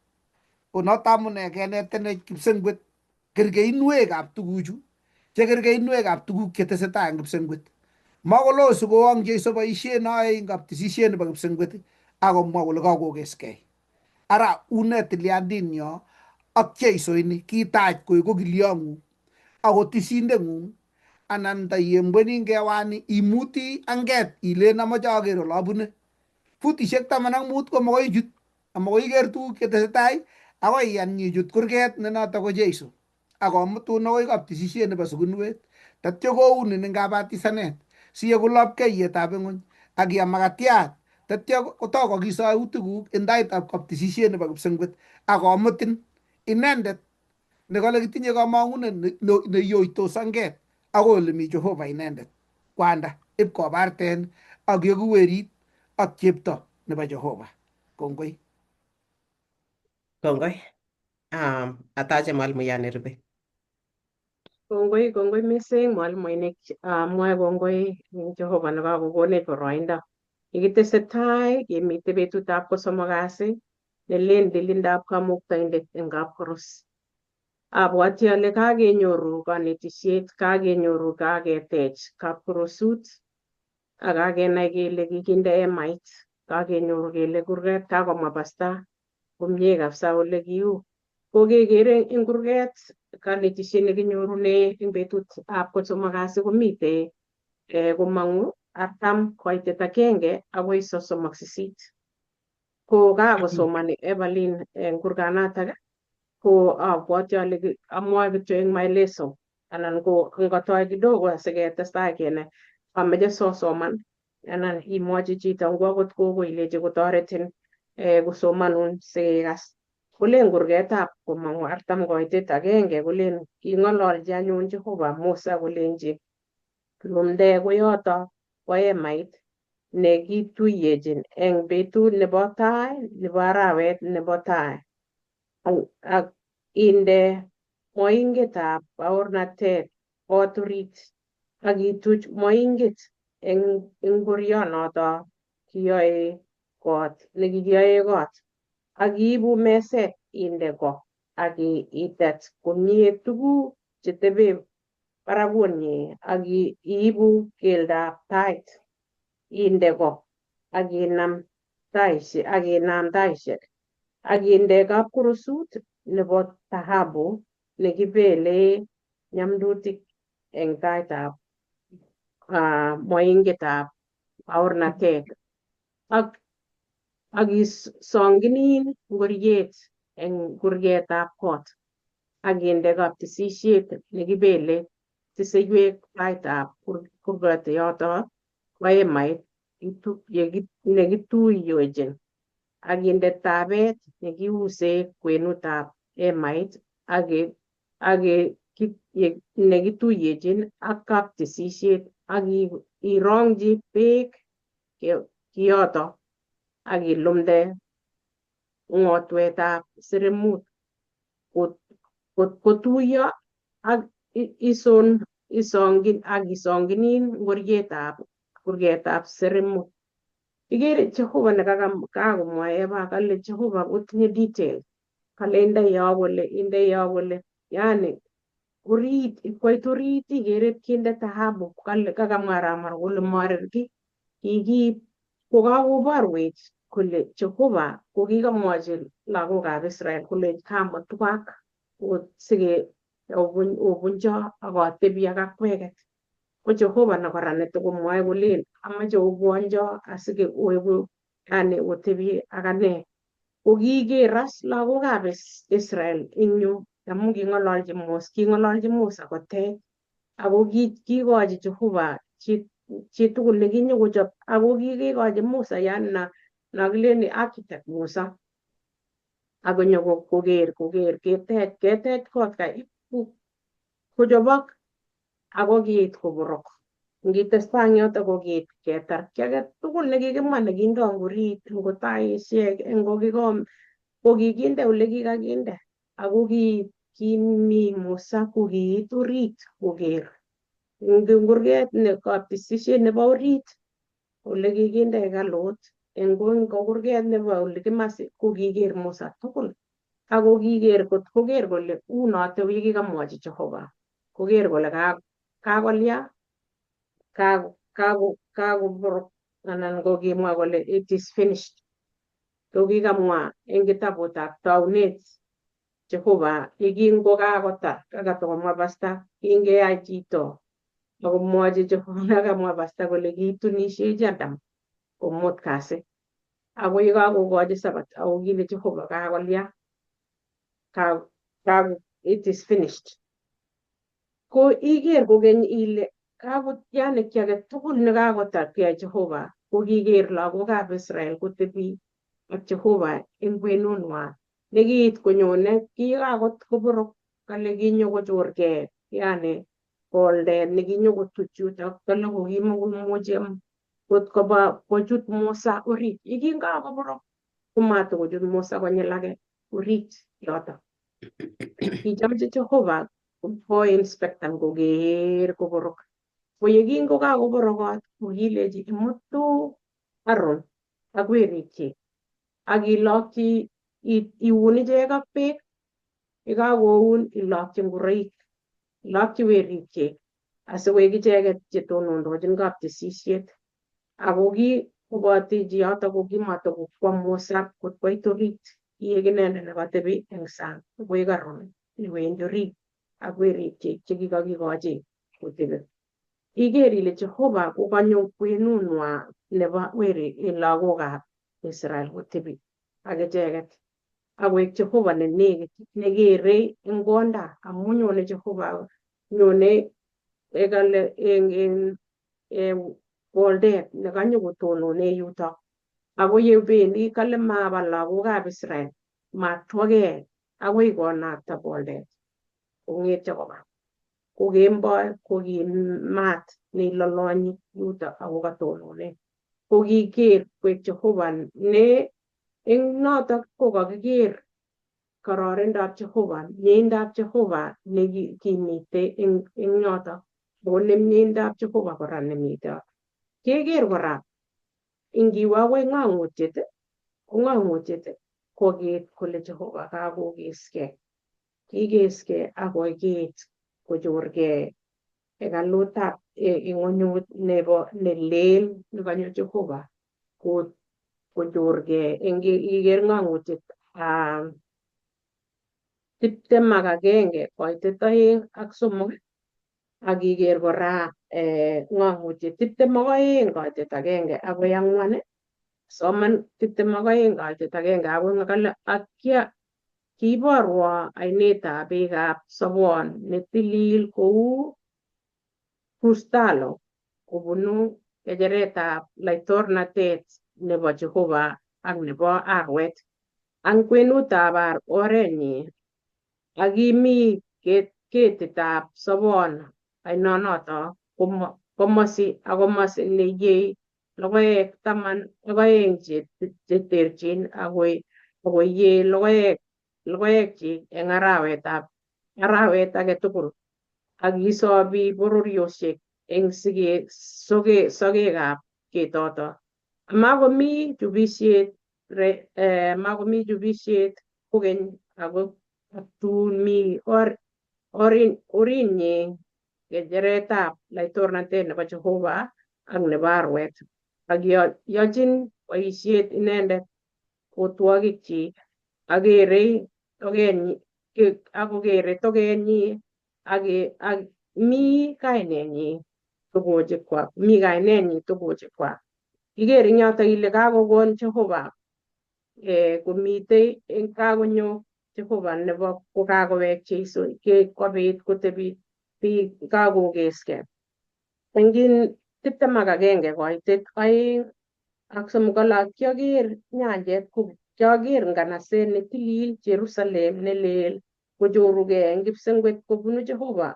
S1: Konoto amune kenetenech kipsengwet kerkeinwekab tuguchu chekerkeinwekab tuguk chetesetai en kipsengwet. Makolo sikowong Jeiso boisiet noyoe ngap tisisiet nebo kipsengwet akomwa kole kakokeskei. Ara une tilyandinyo ak Jeiso ini kitach koek kokilyong'ung ako tisindeng'ung anan tayembweni ngewani imuti anget ilen amoche aker ole abune. Futisiek 15 ko makoi ichut amakoi iker tuguk chetesetai akoi iyan ichut kurget ne noto ko Jeiso akomutun akoi kap tisisiet nebo sukunwet tatyo kounin en kabatisanet siyeku lapkeiyetab ng'ony ak iam makatiat tatyo kotok kokisautikuk en taitab kaptisisiet nebo kipsengwet akomutin inendet nekale kitinye kamang'unet neyoitos anget akoi ole mi Jehova inendet kwanda ipkobarten ak yeku werit ak chepto nebo Jehova. Kongoi.
S3: Kongoi. Atache mwalimuyan nerube.
S5: Kongoi missing mwalimuinik, mwae kongoi Jehova nekakokonech boroindo. Yekitesetai kemite betutab kosomok kasi nelen tilindab kamuktaindet eng kapkoros. Abwati ale kakenyoru kanetisiet, kakenyoru kaketech kapkorosut ak kakenai kele kikinde emait, kakenyoru kele kurget kakomwa pasta komie kabisa ole kiu. Kokekere eng kurget kanetisiet nekinyorune eng betutab kosomok kasi komite komong'u 40 akoi 38. Ko kakosomani Evelyn eng kurganatak ko abwati ale amwae kityo eng maelezo anan ko ngotoi kidogo asiketestai kenai. Ameche sosoman anan imwochi chito ngo akot gogo ilechi kotoretin kosomanun sikas. Kolen kurgetab komong'u 40 kolen king'ololchi anyun Jehova Musa kolenji lumde koyoto bo emait nekituyechin eng betut nebo tai nebo arawet nebo tai ak inde moingetab baornatet kot orit ak ituch moinget eng ngorionoto kiyoe kot nekikiyoe kot ak iibu meset inde ko ak itet komie tuguk chetebe barakunyi ak iibu keldab tait inde ko ak inam taisiek ak inde kapkorosut nebo dhahabu nekibele nyamdutik eng taitab moingetab baornatet ak isonginin ngoriet eng kurgetab kot akinde kaptesisiet nekibele tiseiwek taitab kurgat yoto bo emait nekituyochin, akinde tabet nekiuse kwenutab emait nekituyechin ak kaptesisiet ak irongji beek kiyoto ak ilumde ng'otwetab seremut kotuyo ak isonginin kurgetab seremut. Igere Jehova nekakomwa Eva kale Jehova kotinye detail kale inde yo kole yani orit koit orit igere kinde dhahabu kale kakamwa Ramar kole morir ki kokakoborwech kole Jehova kokikamwochi lagokab Israel kole kamotwak sige obuncho ak atebi ak akweket. Ko Jehova nekora netokomwoe kolen amache obwonjo asike oeku yani otebi ak ane. Ko kigeras lagokab Israel eng yu amu king'ololji Musa kotech ako kikochi Jehova chitugul nekinyokochop ako kikekochi Musa yani na kilen architect Musa akonyo koker ketech kot kochobok ako kiit koborok. Ngitestai eng yoto ko kiit ketar ki age tugul nekikimwa nekindoi eng orit ngo taisiek ngo kikombe ko kikinde ole kikakinde ako kimi Musa ko kiit orit koker eng kurget kaptesisiet nebo orit ole kikinde hekalut eng kurget nebo ole kimase ko kiker Musa tugul ako kiker kole unoto kikamwochi Jehova koker kole kakolya kakoborok anan ko kimwa kole it is finished. Ko kikamwa eng kitabutab taunet Jehova yekingokakotar kakatokomwa pasta kingeyai chito akomwochi Jehova akamwa pasta kole kiitunisiechi Adam komut kasi ako yekakokochi sabat ako kile Jehova kakolya it is finished. Ko iker kokeny ile yani ki age tugul nekakotar keyai Jehova ko kiker lagokab Israel kotebi ak Jehova eng kwenunwa nekiit konyone kikakoborok kale kinyokochorgei yani boldet nekinyokotuch yutok kale kokimukomuchi kot koba kochut Musa orit yekingakakoborok komatokochut Musa konyil age orit yoto. Kichamchi Jehova koinspectan koker koborok. Ko yekingokakoborok kot kokilechi imutu Aaron ak werikyik ak ilokyi iun ichek ak beek yekakoun ilokyi ngoroik ilokyi werikyik asikoek icheket chetonondochin kaptesisiet ako kibwoti chiyoto ko kimatokokwo Musa kot koit orit kiek inendet nekatebi eng sang koek Aaron newendi orit ak werikyik chekikakikochi kotebi. Iker ile Jehova kokanyo kwenunwa nebo lagokab Israel kotebi ak icheket akoek Jehova nenekit nekere eng konda amu nyone Jehova nyone ekale eng boldet nekanyokotonone yutok ako yebendi kale maba lagokab Israel matwagei akoi konakta boldet kong'etyo koba ko kemboi ko ki maat neilolonyi yutok ako katonone ko kiker koek Jehova ne eng notok ko kakiker kororonindab Jehova miendab Jehova nekimitei eng yotok ako miendab Jehova kora nemitei. Keker kora ingiwe akoi ng'ang'utiet ko ng'ang'utiet ko kiit kole Jehova kakokeskei kikeskei akokiit kochorgei hekalutab ing'onyut nebo nelel nekanyo Jehova kochorgei iker ng'ang'utiet 21 koitet 2 ak 3 akiker kora ng'ang'utiet 22 koitet 1 akoi 4 soman 22 koitet 1 akoi kale atya kiiborwo ainetab beekab sobon netilil kou Krustalo kobunu kecheretab laitornatet nebo Jehova ak nebo arwet ang kwenutab orenyi ak kimi ketitab sobon ainonoto komosi ak komosi neyei logoek 12 cheterchin akoyei logoekchi eng arawet age tugul ak kisobi bororiosiek eng sogekab ketoto. Makomi chubisiet kokeny ako tun mi orinyi kecheretab laitornatet nebo Jehova ak nebo arwet ak yochin boisiet inendet kotwogikchi akokerei togenyi ak mi kainenyi togochikwak. Iker eng yoto ile kakokon Jehova komitei eng kakonyo Jehova nebo kokakowek Jeiso kobit kotebi biik kakokeskei. Eng 21 koitet 2:3 kiaker nyanjet kiaker nganaset netilil Jerusalem nelel kochorugei eng kipsengwet kobunu Jehova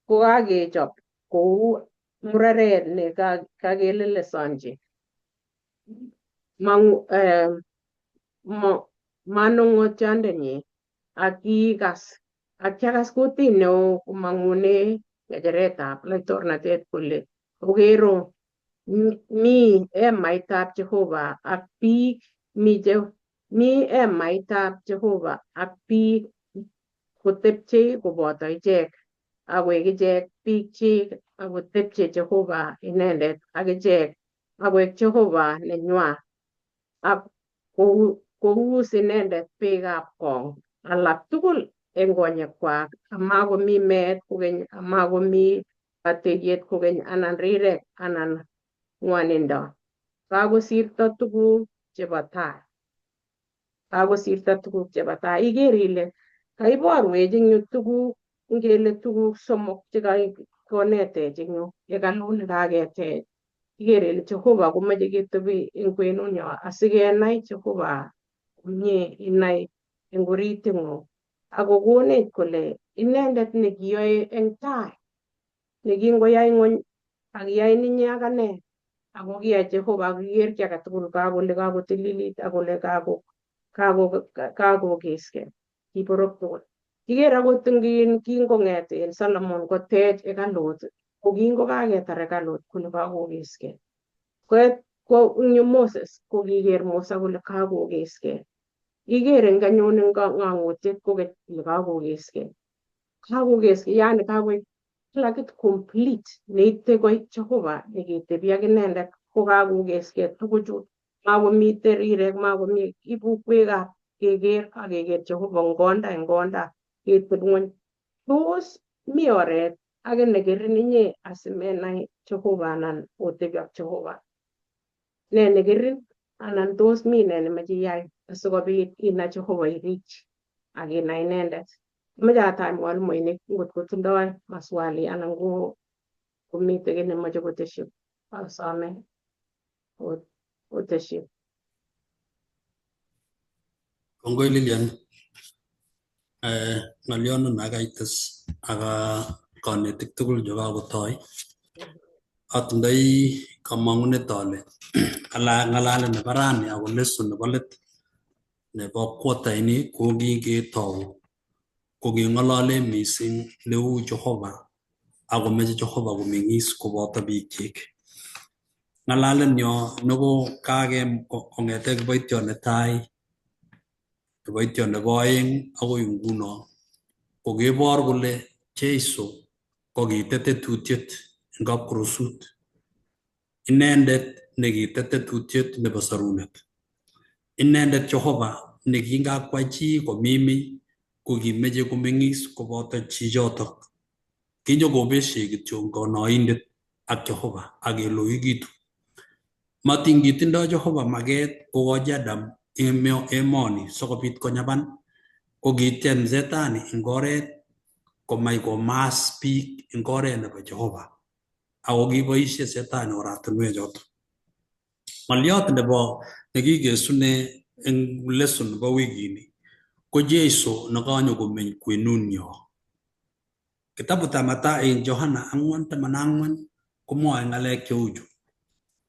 S5: kokakechop kou mureret ne kakelelesonji. Manongotiondenyi ak kiakas kutit neo komang'une kecheretab laitornatet kole ogero mi emaitab Jehova ak biik kotepchei koboto ichek akoek ichek biikchi akotepche Jehova inendet ak ichek akoek Jehova nenywa ak kous inendet beekab kong alak tugul eng konyekwak amakomi meet kokeny amakomi bateriet kokeny anan rirek anan ng'wanindo. Kakosirto tuguk chebo tai. Iker ile kaiborwech eng yu tuguk ngele tuguk somok chekakonetech eng yu hekalut nekaketech. Ikere ile Jehova komoche ketebi eng kwenunyo asikenai Jehova komie inai eng oriting'ung akokonech kole inendet nekiyoe eng tai nekingoyai ng'ony akiyain inye ak ane akokiyai Jehova akiker ki age tugul kole kakotililit akole kakokeskei kiborok tugul. Iker akot kingong'et Solomon kotech hekalut ko kingokaketar hekalut kole kakokeskei. Ko Moses kokiker Musa kole kakokeskei. Iker eng anyun eng ng'ang'utiet kokeny kole kakokeskei. Yani kakoek kila kitu complete neite koit Jehova neketebi ak inendet kokakokeskei tuguchu. Makomitei rirek, ibu beekab keker akeker Jehova eng konda keteb ng'ony. Tos mi oret age nekerin inye asimenai Jehova anan otebi ak Jehova? Ne nekerin anan tos mi ne nemeche iyai asikobit inai Jehova irikyi akinai inendet? Ameche atach mwalimuinik ngotko tindoi maswali anan komitei kiy nemoche koteshi asome oteshi.
S4: Kongoi Lilian. Ng'olyonon akaites aka kanetik tugul chekakotoi. Atindoi kamang'unet ale ng'alalet nebo rani ako lesson nebo let nebo quarter ini ko kiketou koking'olole mising neu Jehova akomeche Jehova komeng'is koboto biikchik. Ng'alalenyo neko kong'ete kiboitiot netai, kiboitiot nebo oeng akoi nguno kokebor kole Jeiso kokitet tetutiet eng kapkorosut. Inendet nekitet tetutiet nebo sorunet. Inendet Jehova nekingakwai chi komimi kokimeche komeng'is koboto chichotok. Kinyokobeshe kityo konoindet ak Jehova ak keloikitu. Matingitindoi Jehova maket kokochi Adam emoni sikobit konyaban ko kitiem Zetani eng oret komach komas biik eng oret nebo Jehova ako kiboisie Zetani oratinwek choto. Ng'olyot nebo nekikesune eng lesson nebo wikini ko Jeiso nekanyo komeny kwenunyo. Kitabutab Mathayo eng Johana 4:14 komwoe ng'alek cheu chu.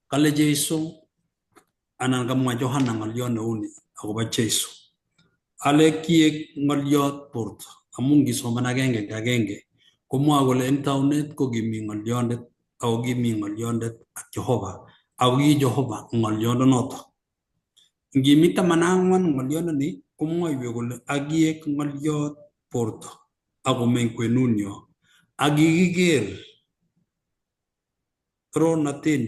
S4: Kale Jeiso anan kamwa Johana ng'olyot neuni akobo Jeiso. Ale kiek ng'olyot borto amu ngisoman agenge komwoe kole eng taunet ko kimi ng'olyondet ako kimi ng'olyondet ak Jehova ako ki Jehova ng'olyondonoto. Ngimi 14 ng'olyondoni komwoiwech kole akiek ng'olyot borto akomeny kwenunyo akikiker torornatet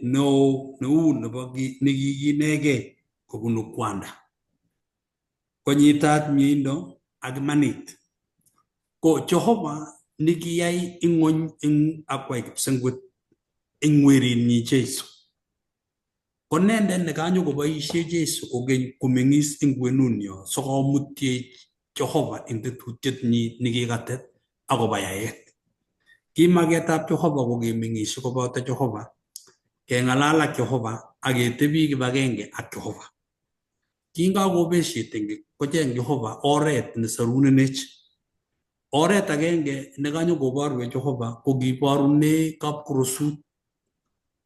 S4: neo neu nebo nekikinegei kobunu kwanda konyitat mieindo ak imanit. Ko Jehova nikiyai ing'ony eng akwai kipsengwet eng werinyi Jeiso. Ko nendet nekanyo koboisie Jeiso kokeny komeng'is eng kwenunyo sikomutie Jehova eng tetutiet nyi nikikatet akobo yaet. Ki magetab Jehova ko kemeng'isie koboto Jehova, keng'alal ak Jehova ak ketebi kibagenge ak Jehova. Kingakobesie tengek kocheng Jehova oret nesorunenech. Oret agenge nekanyo koborwech Jehova ko kiborune kapkorosut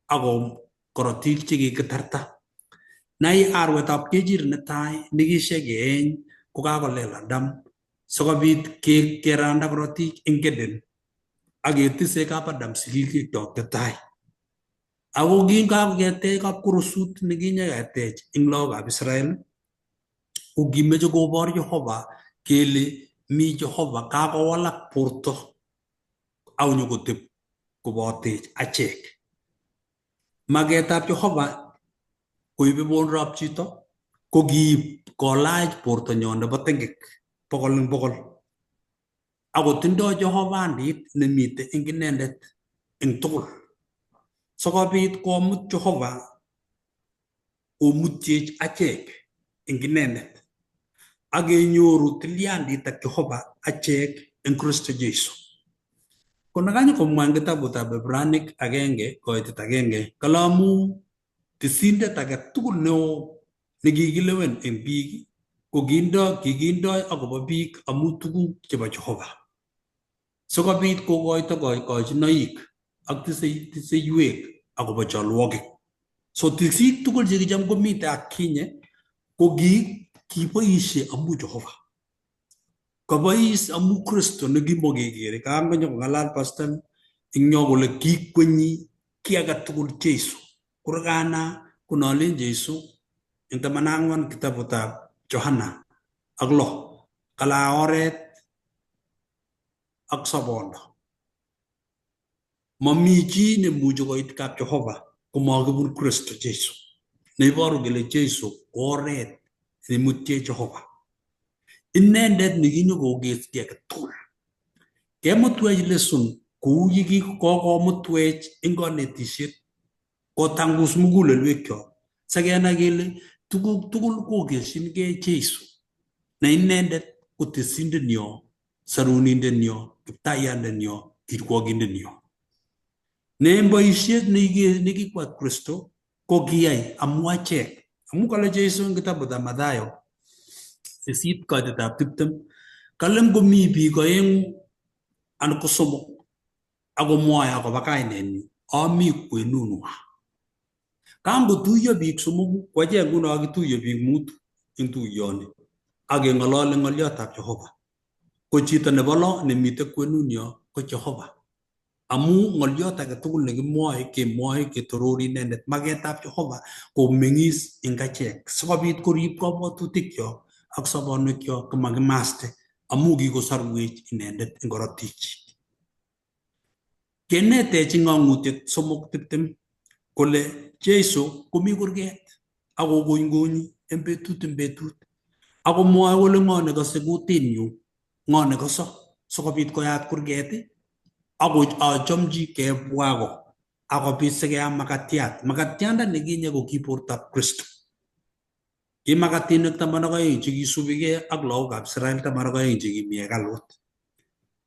S4: ako korotik chekikitarta. Nai arwetab kechir netai nekishekeeny kokakolel Adam sikobit keranda korotik eng Eden ak ketise kap Adam sigikyok chetai. Ako kingakoketech kapkorosut nekinyeketech eng lagokab Israel ko kimeche kobor Jehova kele mi Jehova kakowalak borto akonyokotep kobotech achek. Magetab Jehova koibe bonrob chito ko kiib kolach bortonyo nebo tengek 100 ako tindoi Jehovandit nemite eng inendet eng tugul sikobit komut Jehova komutiech achek eng inendet ak kenyoru tilyandit ak Jehova achek eng Kristo Jeiso. Ko nekanyo komwa eng kitabutab Ibranik 1:1 kalamu tisindet age tugul neo nekikilewen eng biik ko kikindoi akobo biik amu tuguk chebo Jehova sikobit kokoito koikochinoik ak tiseiwek akobo cholwogik. So tisik tugul chekicham komite atkinye ko kiboisie amu Jehova. Kabois amu Kristo nekimokekere. Kangonyo kong'alal pastor eng nyo kole kikwenyi ki age tugul Jeiso. Kurgana kunalen Jeiso eng 14 kitabutab Johana ak 6 kala oret ak sobondo. Mami chi nemuchi koit kap Jehova komakibun Kristo Jeiso. Neiboru kele Jeiso ko oret nemutie Jehova. Inendet nekinyokokes ki age tugul. Kemutwech lesson kou yekikokomutwech eng kanetisiet kotangus mugulelwekyok sikenai kele tuguk tugul kokeshinkei Jeiso na inendet ko tesindenyo, sarunindenyo, kiptaiyandenyo, kirwogindenyo. Ne boisiet nekikwat Kristo ko kiyai amu achek. Amu kale Jeiso eng kitabutab Mathayo 8:20 kale ngomi biik oeng'u anan ko somok akomwoe akobo kainenyi ami kwenunwa. Kangotuiyo biik somoku ko achek nguno kituiyo biik mutu eng tuiyoni ak keng'ololi ng'olyotab Jehova. Ko chito nebo lo nemite kwenunyo ko Jehova. Amu ng'olyot age tugul nekimwoe kemwoe ketorori inendet. Magetab Jehova komeng'is eng achek sikobit korib kabwatutikyok ak sobonwekyok komakimaste amu kikosorwech inendet eng korotikchi. Kenetech eng ng'ang'utiet 3:20 kole Jeiso komi kurget akokonykony eng betut akomwoe kole ng'o nekose kutinyu, ng'o nekoso sikobit koyat kurget achomchi kebwa ko akobit sikeam makatiat. Makatianda nekinye ko ki bortab Kristo. Ki makatinik 12 chekisubigei ak lagokab Israel 12 chekimi hekalut.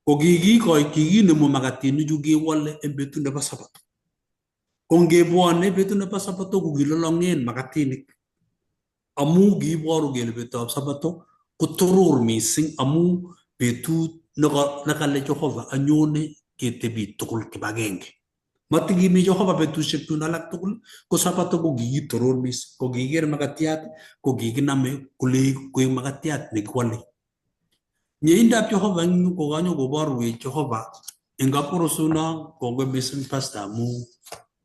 S4: Ko kikinemu makatinichu kewole en betut nebo Sabato. Ko ngebwone betut nebo Sabato ko kilolongen makatinik amu kiiboru kele betutab Sabato kotoror mising amu betut nekale Jehova anyone ketebi tugul kibagenge. Matikimi Jehova betusiek tun alak tugul ko Sabato ko kikitoror mising, ko kikiker makatiat ko kikiname koek makatiat nekiwole. Nyeindab Jehova eng yu ko kanyo koborwech Jehova eng kapkorosuna. Kongoi mising pastor amu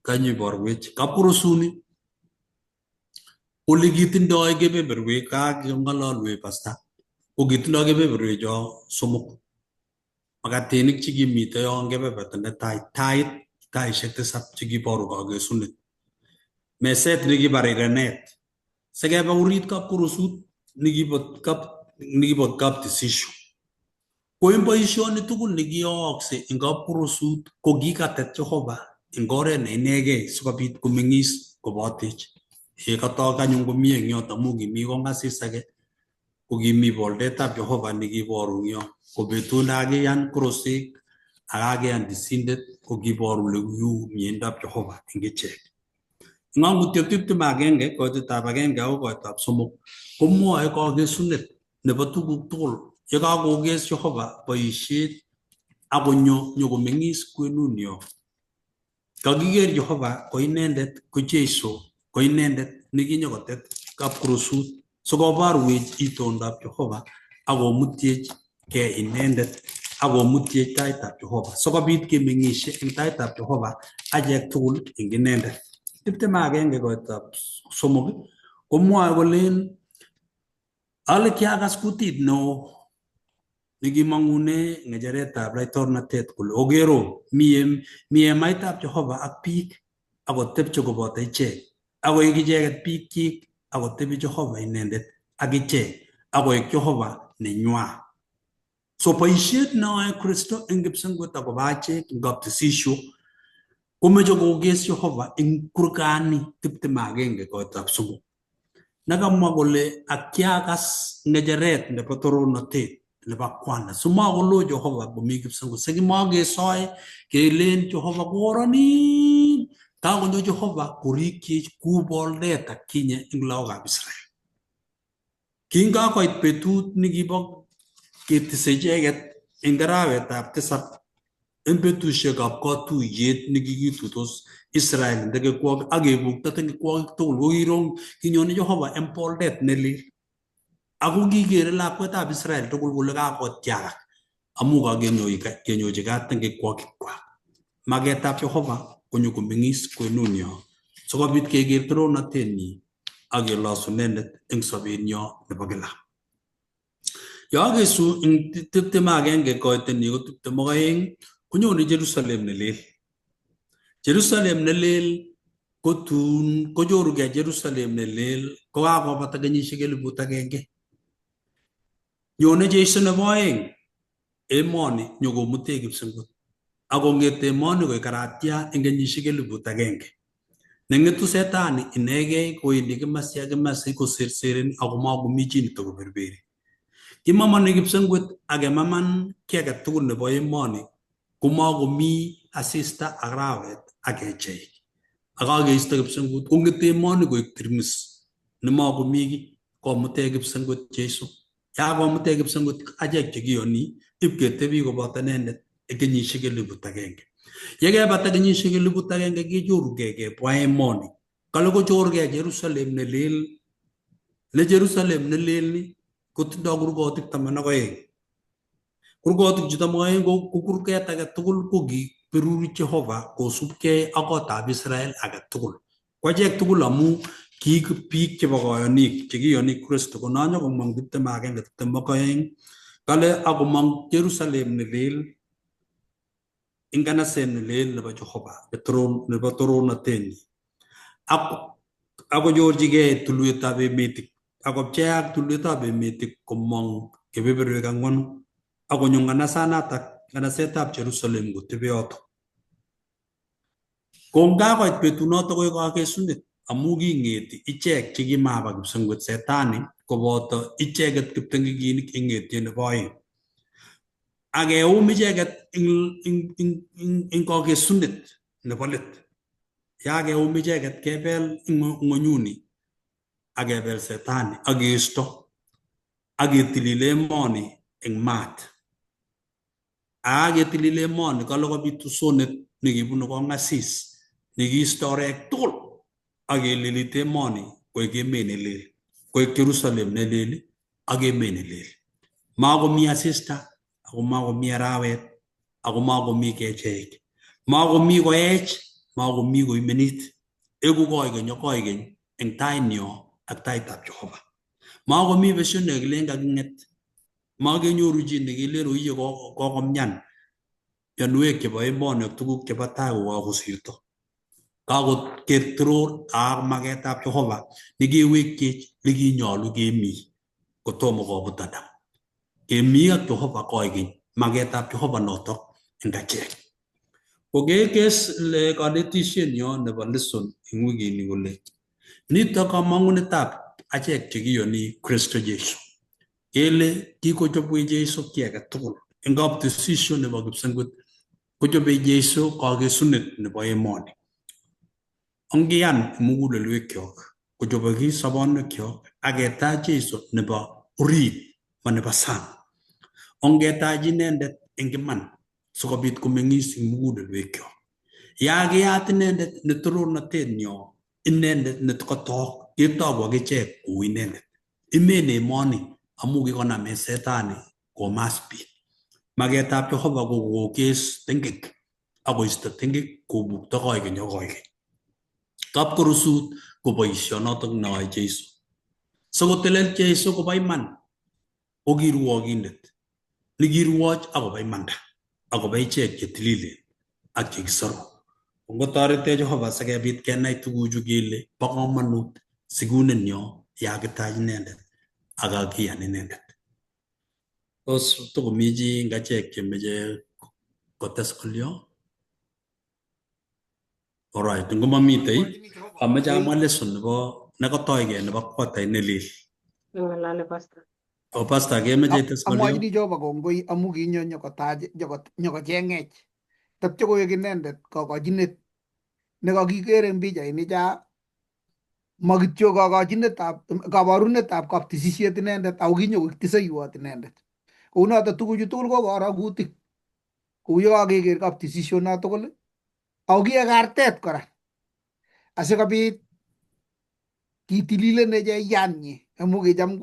S4: kanyo iborwech kapkorosuni ole kitindoi kebeberwek kakeng'ololwech pastor, ko kitindoi kebeberwecho somok. Makatinik chekimite yon kebeberta netai, taisiek 7 chekiboru kakesunet, meset nekibo rirenet, sikebe orit kapkorosut nekibot kaptisisho. Ko en boisioni tugul nekiyookse eng kapkorosut ko kikatet Jehova eng oret ne inegei sikobit komeng'is kobotech. Katok anyun komi eng yoto amu kimi kong'asis age ko kimi boldetab Jehova nekiboru eng yo. Ko betut nekakiyan korosek ak kakeyan tisindet ko kiboru ole kiu miendab Jehova eng ichek. Ng'amutiet 21 koitetab 1 akoi koitetab 3 komwoe kakesunet nebo tuguk tugul yekakokes Jehova boisiet akonyo nyokomeng'is kwenunyo. Kakiker Jehova ko inendet ko Jeiso, ko inendet nekinyokotet kapkorosut sikoborwech itondab Jehova akomutiech kei inendet akomutiech taitab Jehova sikobit kemeng'isie eng taitab Jehova achek tugul eng inendet. 21 koitetab 3 komwoe kolen ale kiakas kutit neo nekimong'une ng'echeretab laitornatet kole okero mi emaitab Jehova ak biik akotepche koboto ichek akoek icheket biikchik akotebi Jehova inendet ak ichek akoek Jehova nenywa. So boisiet neoe Kristo eng kipsengwet akobo achek eng kaptisisio komeche kokes Jehova eng kurgani 21 koitetab 3 nekamwa kole akiakas ng'echeret nebo torornatet nebo kwana simakolo Jehova komi kipsengwet sikimakesoe kelen Jehova koronin kakonyo Jehova korikyech kou boldet atkinye eng lagokab Israel. Kingakoit betut nekibo ketise icheket eng arawetab 7 eng betusiekab katuyet nekikituitos Israel eng tekekwok ak kebukto tekekwok tugul ko kinyone Jehova eng boldet nelel ako kikere lakwetab Israel tugul kole kakotiagak amu kakenyochi kat tengekwokikwak. Maketab Jehova konyo komeng'is kwenunyo sikobit keker torornatenyi ak kelosu inendet eng sobenyo nebo kila. Yokesu eng 21 koiteni ko 22 konyone Jerusalem nelel. Jerusalem nelel kotun konyorugei Jerusalem nelel kokakobata kenyisiek 1,000. Nyone Jeiso nebo oeng emoni nyokomute kipsengwet akong'ete emoni koek karatia eng kenyisiek 1,000. Neng'etu setani inegei kowendi kimasi ak kimasi kosersereni akomakomi chi netokoberberi. Kimamani kipsengwet akemaman ki age tugul nebo emoni komakomi asista ak arawet ak kecheik. Akakeisto kipsengwet kong'ete emoni koek tirmis nemakomi ki komute kipsengwet Jeiso. Yakomute kipsengwet achek chekiyoni ipketebi koboto inendet eng kenyisiek 1,000. Yekebata kenyisiek 1,000 kenyorugei kebwa emoni. Kale kochorgei Jerusalem nelel. Ne Jerusalem nelel ni kotindoi kurgotik 12. Kurgotik chu 12 ko kurget age tugul ko kiberuri Jehova kosubgei ak kotab Israel age tugul. Ko achek tugul amu kiik biik chebo koyonik chekiyoni Kristo kononyo komong 21 22 kale akomong Jerusalem nelel eng kanaset nelel nebo Jehova nebo torornatenyi akonyorchigei tulwetab emetik akopchei ak tulwetab emetik komong kebeberwek 4 akonyo nganasetab Jerusalem kotebe yoto. Kongakoit betunoto koek kakesunet amu kingeti ichek chekimaba kipsengwet setani koboto icheket kiptengekinik ing ng'etiet nebo oeng. Akeum icheket ing kakesunet nebo let. Ya keum icheket kebel ng'onyuni akebel setani akeisto aketilile emoni eng maat. Aketilile emoni kale kobit usonet nekibunu kong'asis nekiisto orek tugul akelilite emoni koek emet nelel, koek Jerusalem nelel ak emet nelel. Makomi asista ako makomi arawet ako makomi kecheik, makomi koech, makomi koimenit. Eku koikeny ak koikeny eng tainyo ak taitab Jehova. Makomi besio nekilen kaking'et, makenyoru chi nekilen oiye kokomyan mionwek chebo emoni ak tuguk chebo tai kokakosirto. Kakokertoror ak maketab Jehova nekewekchech nekinyolu kemi kotomo kobut Adam. Kemi ak Jehova koikeny, maketab Jehova notok eng achek. Kokekes le kanetisienyo nebo lesson eng wikini kole nitok kamang'unetab achek chekiyoni Kristo Jesu. Kele kikochobwech Jesu kiy age tugul. Eng baptisisio nebo kipsengwet kochobech Jesu kakesunet nebo emoni. Ongiyan mugulelwekyok kochobokis sobonwekyok aketach Jesu nebo orit ma nebo sang. Ongetach inendet eng iman sikobit komeng'is eng mugulelwekyok. Ya keyat inendet ne torornatenyo, inendet ne kotok, ketoku akichek kou inendet. Imen emoni amu kikoname setani komas biik. Maketab Jehova ko kokes tengek akoisto tengek kobukto koikeny ak koikeny. Kapkorosut ko boisionotok neyoe Jesu. Sikotelel Jesu kobo iman ko kirwogindet nekirwoch akobo imanda akobo ichek chetililen ak chekisoru. Ngotoretech Jehova sikebit kenai tuguchu kele bo komonut sigunenyo ya kitach inendet ak kakiyan inendet. Tos tokomi chi eng achek chemeche kotes kolyo? Alright, ngomamitei ameche amwa lesson nebo nekotoigei nebo kwatai nelel.
S5: Ng'alale pastor.
S4: O pastor kemeche ites kolyo?
S1: Amwachini Jehova kongoi amu kinyo nyokocheng'ech. Tatyo koek inendet kokochinet nekakikere eng pichaini cha makityo kabarunetab kaptisisiet inendet ako kinyo tiseiwot inendet. Kounoto tuguchu tugul ko karakutik. Kou ye kakeker kaptisisionoto tugul ako kiek artet kora asikobit kitililen eche iyanyi amu kicham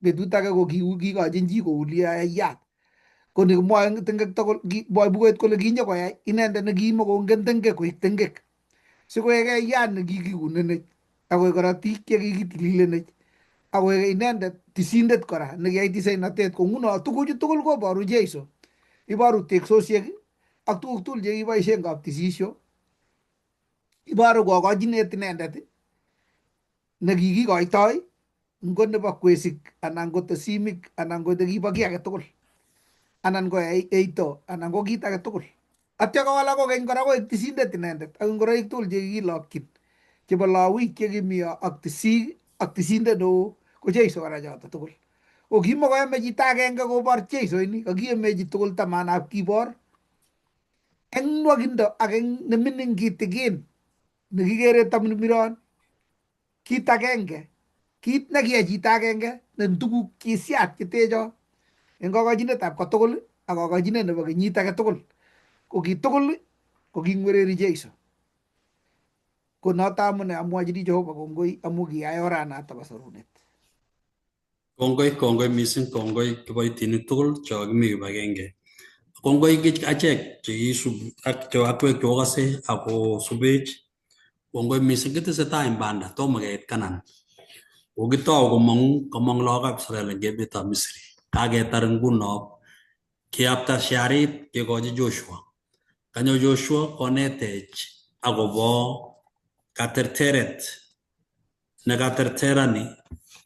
S1: betut age ko kikochin chi koulyo iyat. Ko nikimwoe tengek tugul mwoe bukuit kole kinyokoyai inendet nekimakongen tengek koek tengek sikoeke iyat nekikiunenech akoek korotik chekikitililenech akoek inendet tisindet kora nekiyai tisainatet. Ko nguno tuguchu tugul koboru Jesu, iboru teksosiek ak tuguk tugul chekiboisie eng kaptisisio, iboru kokochinet inendet nekikikoitoi ngo nebo kwesik anan ko tesimik anan ko nekibo kiy age tugul anan ko eito anan ko kit age tugul. Atya kowalak kokeny kora koek tisindet inendet ak ngoroik tugul chekikilokyin chebo lawik chekimi ak tisik ak tisindet neo ko Jesu kora choto tugul. Ko kimakoyome chito agenge kobor Jesu ini, kakieme chi tugul tamanab kibor eng nwakindo ak eng nemining kitikin nekikere tamirmiron. Kit agenge, kit nekiyai chito agenge ne tuguk kisiat chetecho eng kokochinetab kotugul ak kokochinet nebo kenyit age tugul ko kitugul ko kingwereri Jesu. Ko noto amune amwachini Jehova kongoi amu kiyai oranato bo sorunet.
S4: Kongoi mising, kongoi kiboitinik tugul cho kimi kibagenge. Kongoi achek chekiisubi ak akwek chokase ako subech. Kongoi mising, kitesetai eng banda tomo keit Kanan. Kokitou komong lagokab Israel eng emetab Misri. Kaketar nguno keyapta sharit kekochi Joshua. Kanyo Joshua konetech akobo katerteret nekaterterani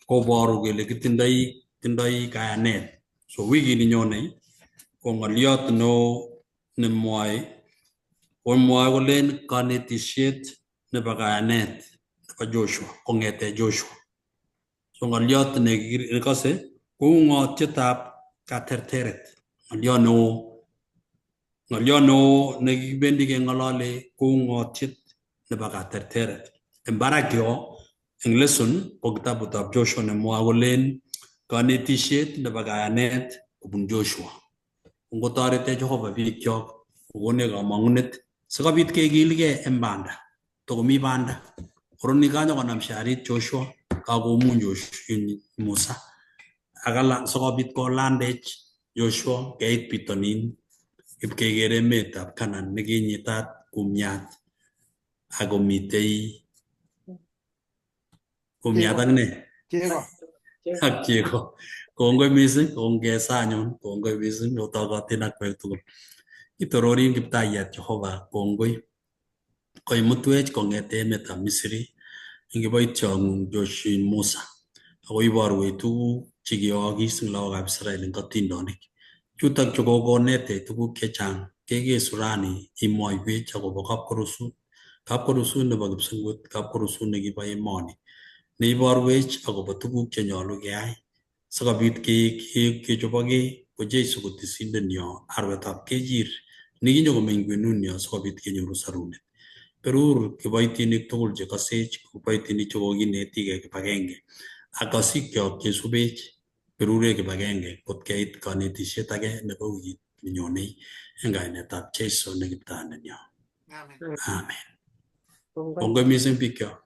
S4: koboru kele kitindoi kayanet. So wikini nyone ko ng'oliot neo nemwoe kolen kanetisiet nebo kayanet bo Joshua kongete Joshua. So ngoliot ne kase kou ngotietab katerteret. Ngoliot neo ne kibendi keng'olole kou ngotiet nebo katerteret. En barak yo eng lesson ko kitabutab Joshua nemwoe kolen kanetisiet nebo kayanet kobun Joshua. Ngotorete Jehova biikyok kokonech kamang'unet sikobit kekilgei en banda. Tokomi banda. Oroni kanyokonam sharit Joshua kakomuny Musa. Akala sikobit kolandech Joshua keit bitonin ipkekere emetab Canaan nekinyitat kumiat akomitei kumiat ak ne
S1: Chego.
S4: ak chego. Kongoi mising, kongesanyun, kongoi mising, otokotin ak koek tugul. Itororin Kiptayat Jehova, kongoi. Koimutwech kong'ete emetab Misri, ingiboityong'ung Joshua Musa. Ako iborwech tuguk chekiyookis eng lagokab Israel eng atindonik. Chutok chu kokonetech tuguk chechang. Kekesu rani imwoiwech akobo kapkorosut. Kapkorosut nebo kipsengwet, kapkorosut nekibo emoni. Neiborwech akobo tuguk chenyolu keyai sikobit kechobokei ko Jeiso ko tisindenyo arwetab kejir nekinyokomeny kwenunyo sikobit kenyoru sarunet. Berur kiboitinik tugul chekosech, kiboitinik chekokinetigei kibagenge ak kosikyok chesubech berure kibagenge kot keit kanetisiet age nebo wikit nenyonei eng kainetab Jeiso ne Kiptandenyo. Amen. Kongoi mising bikyok.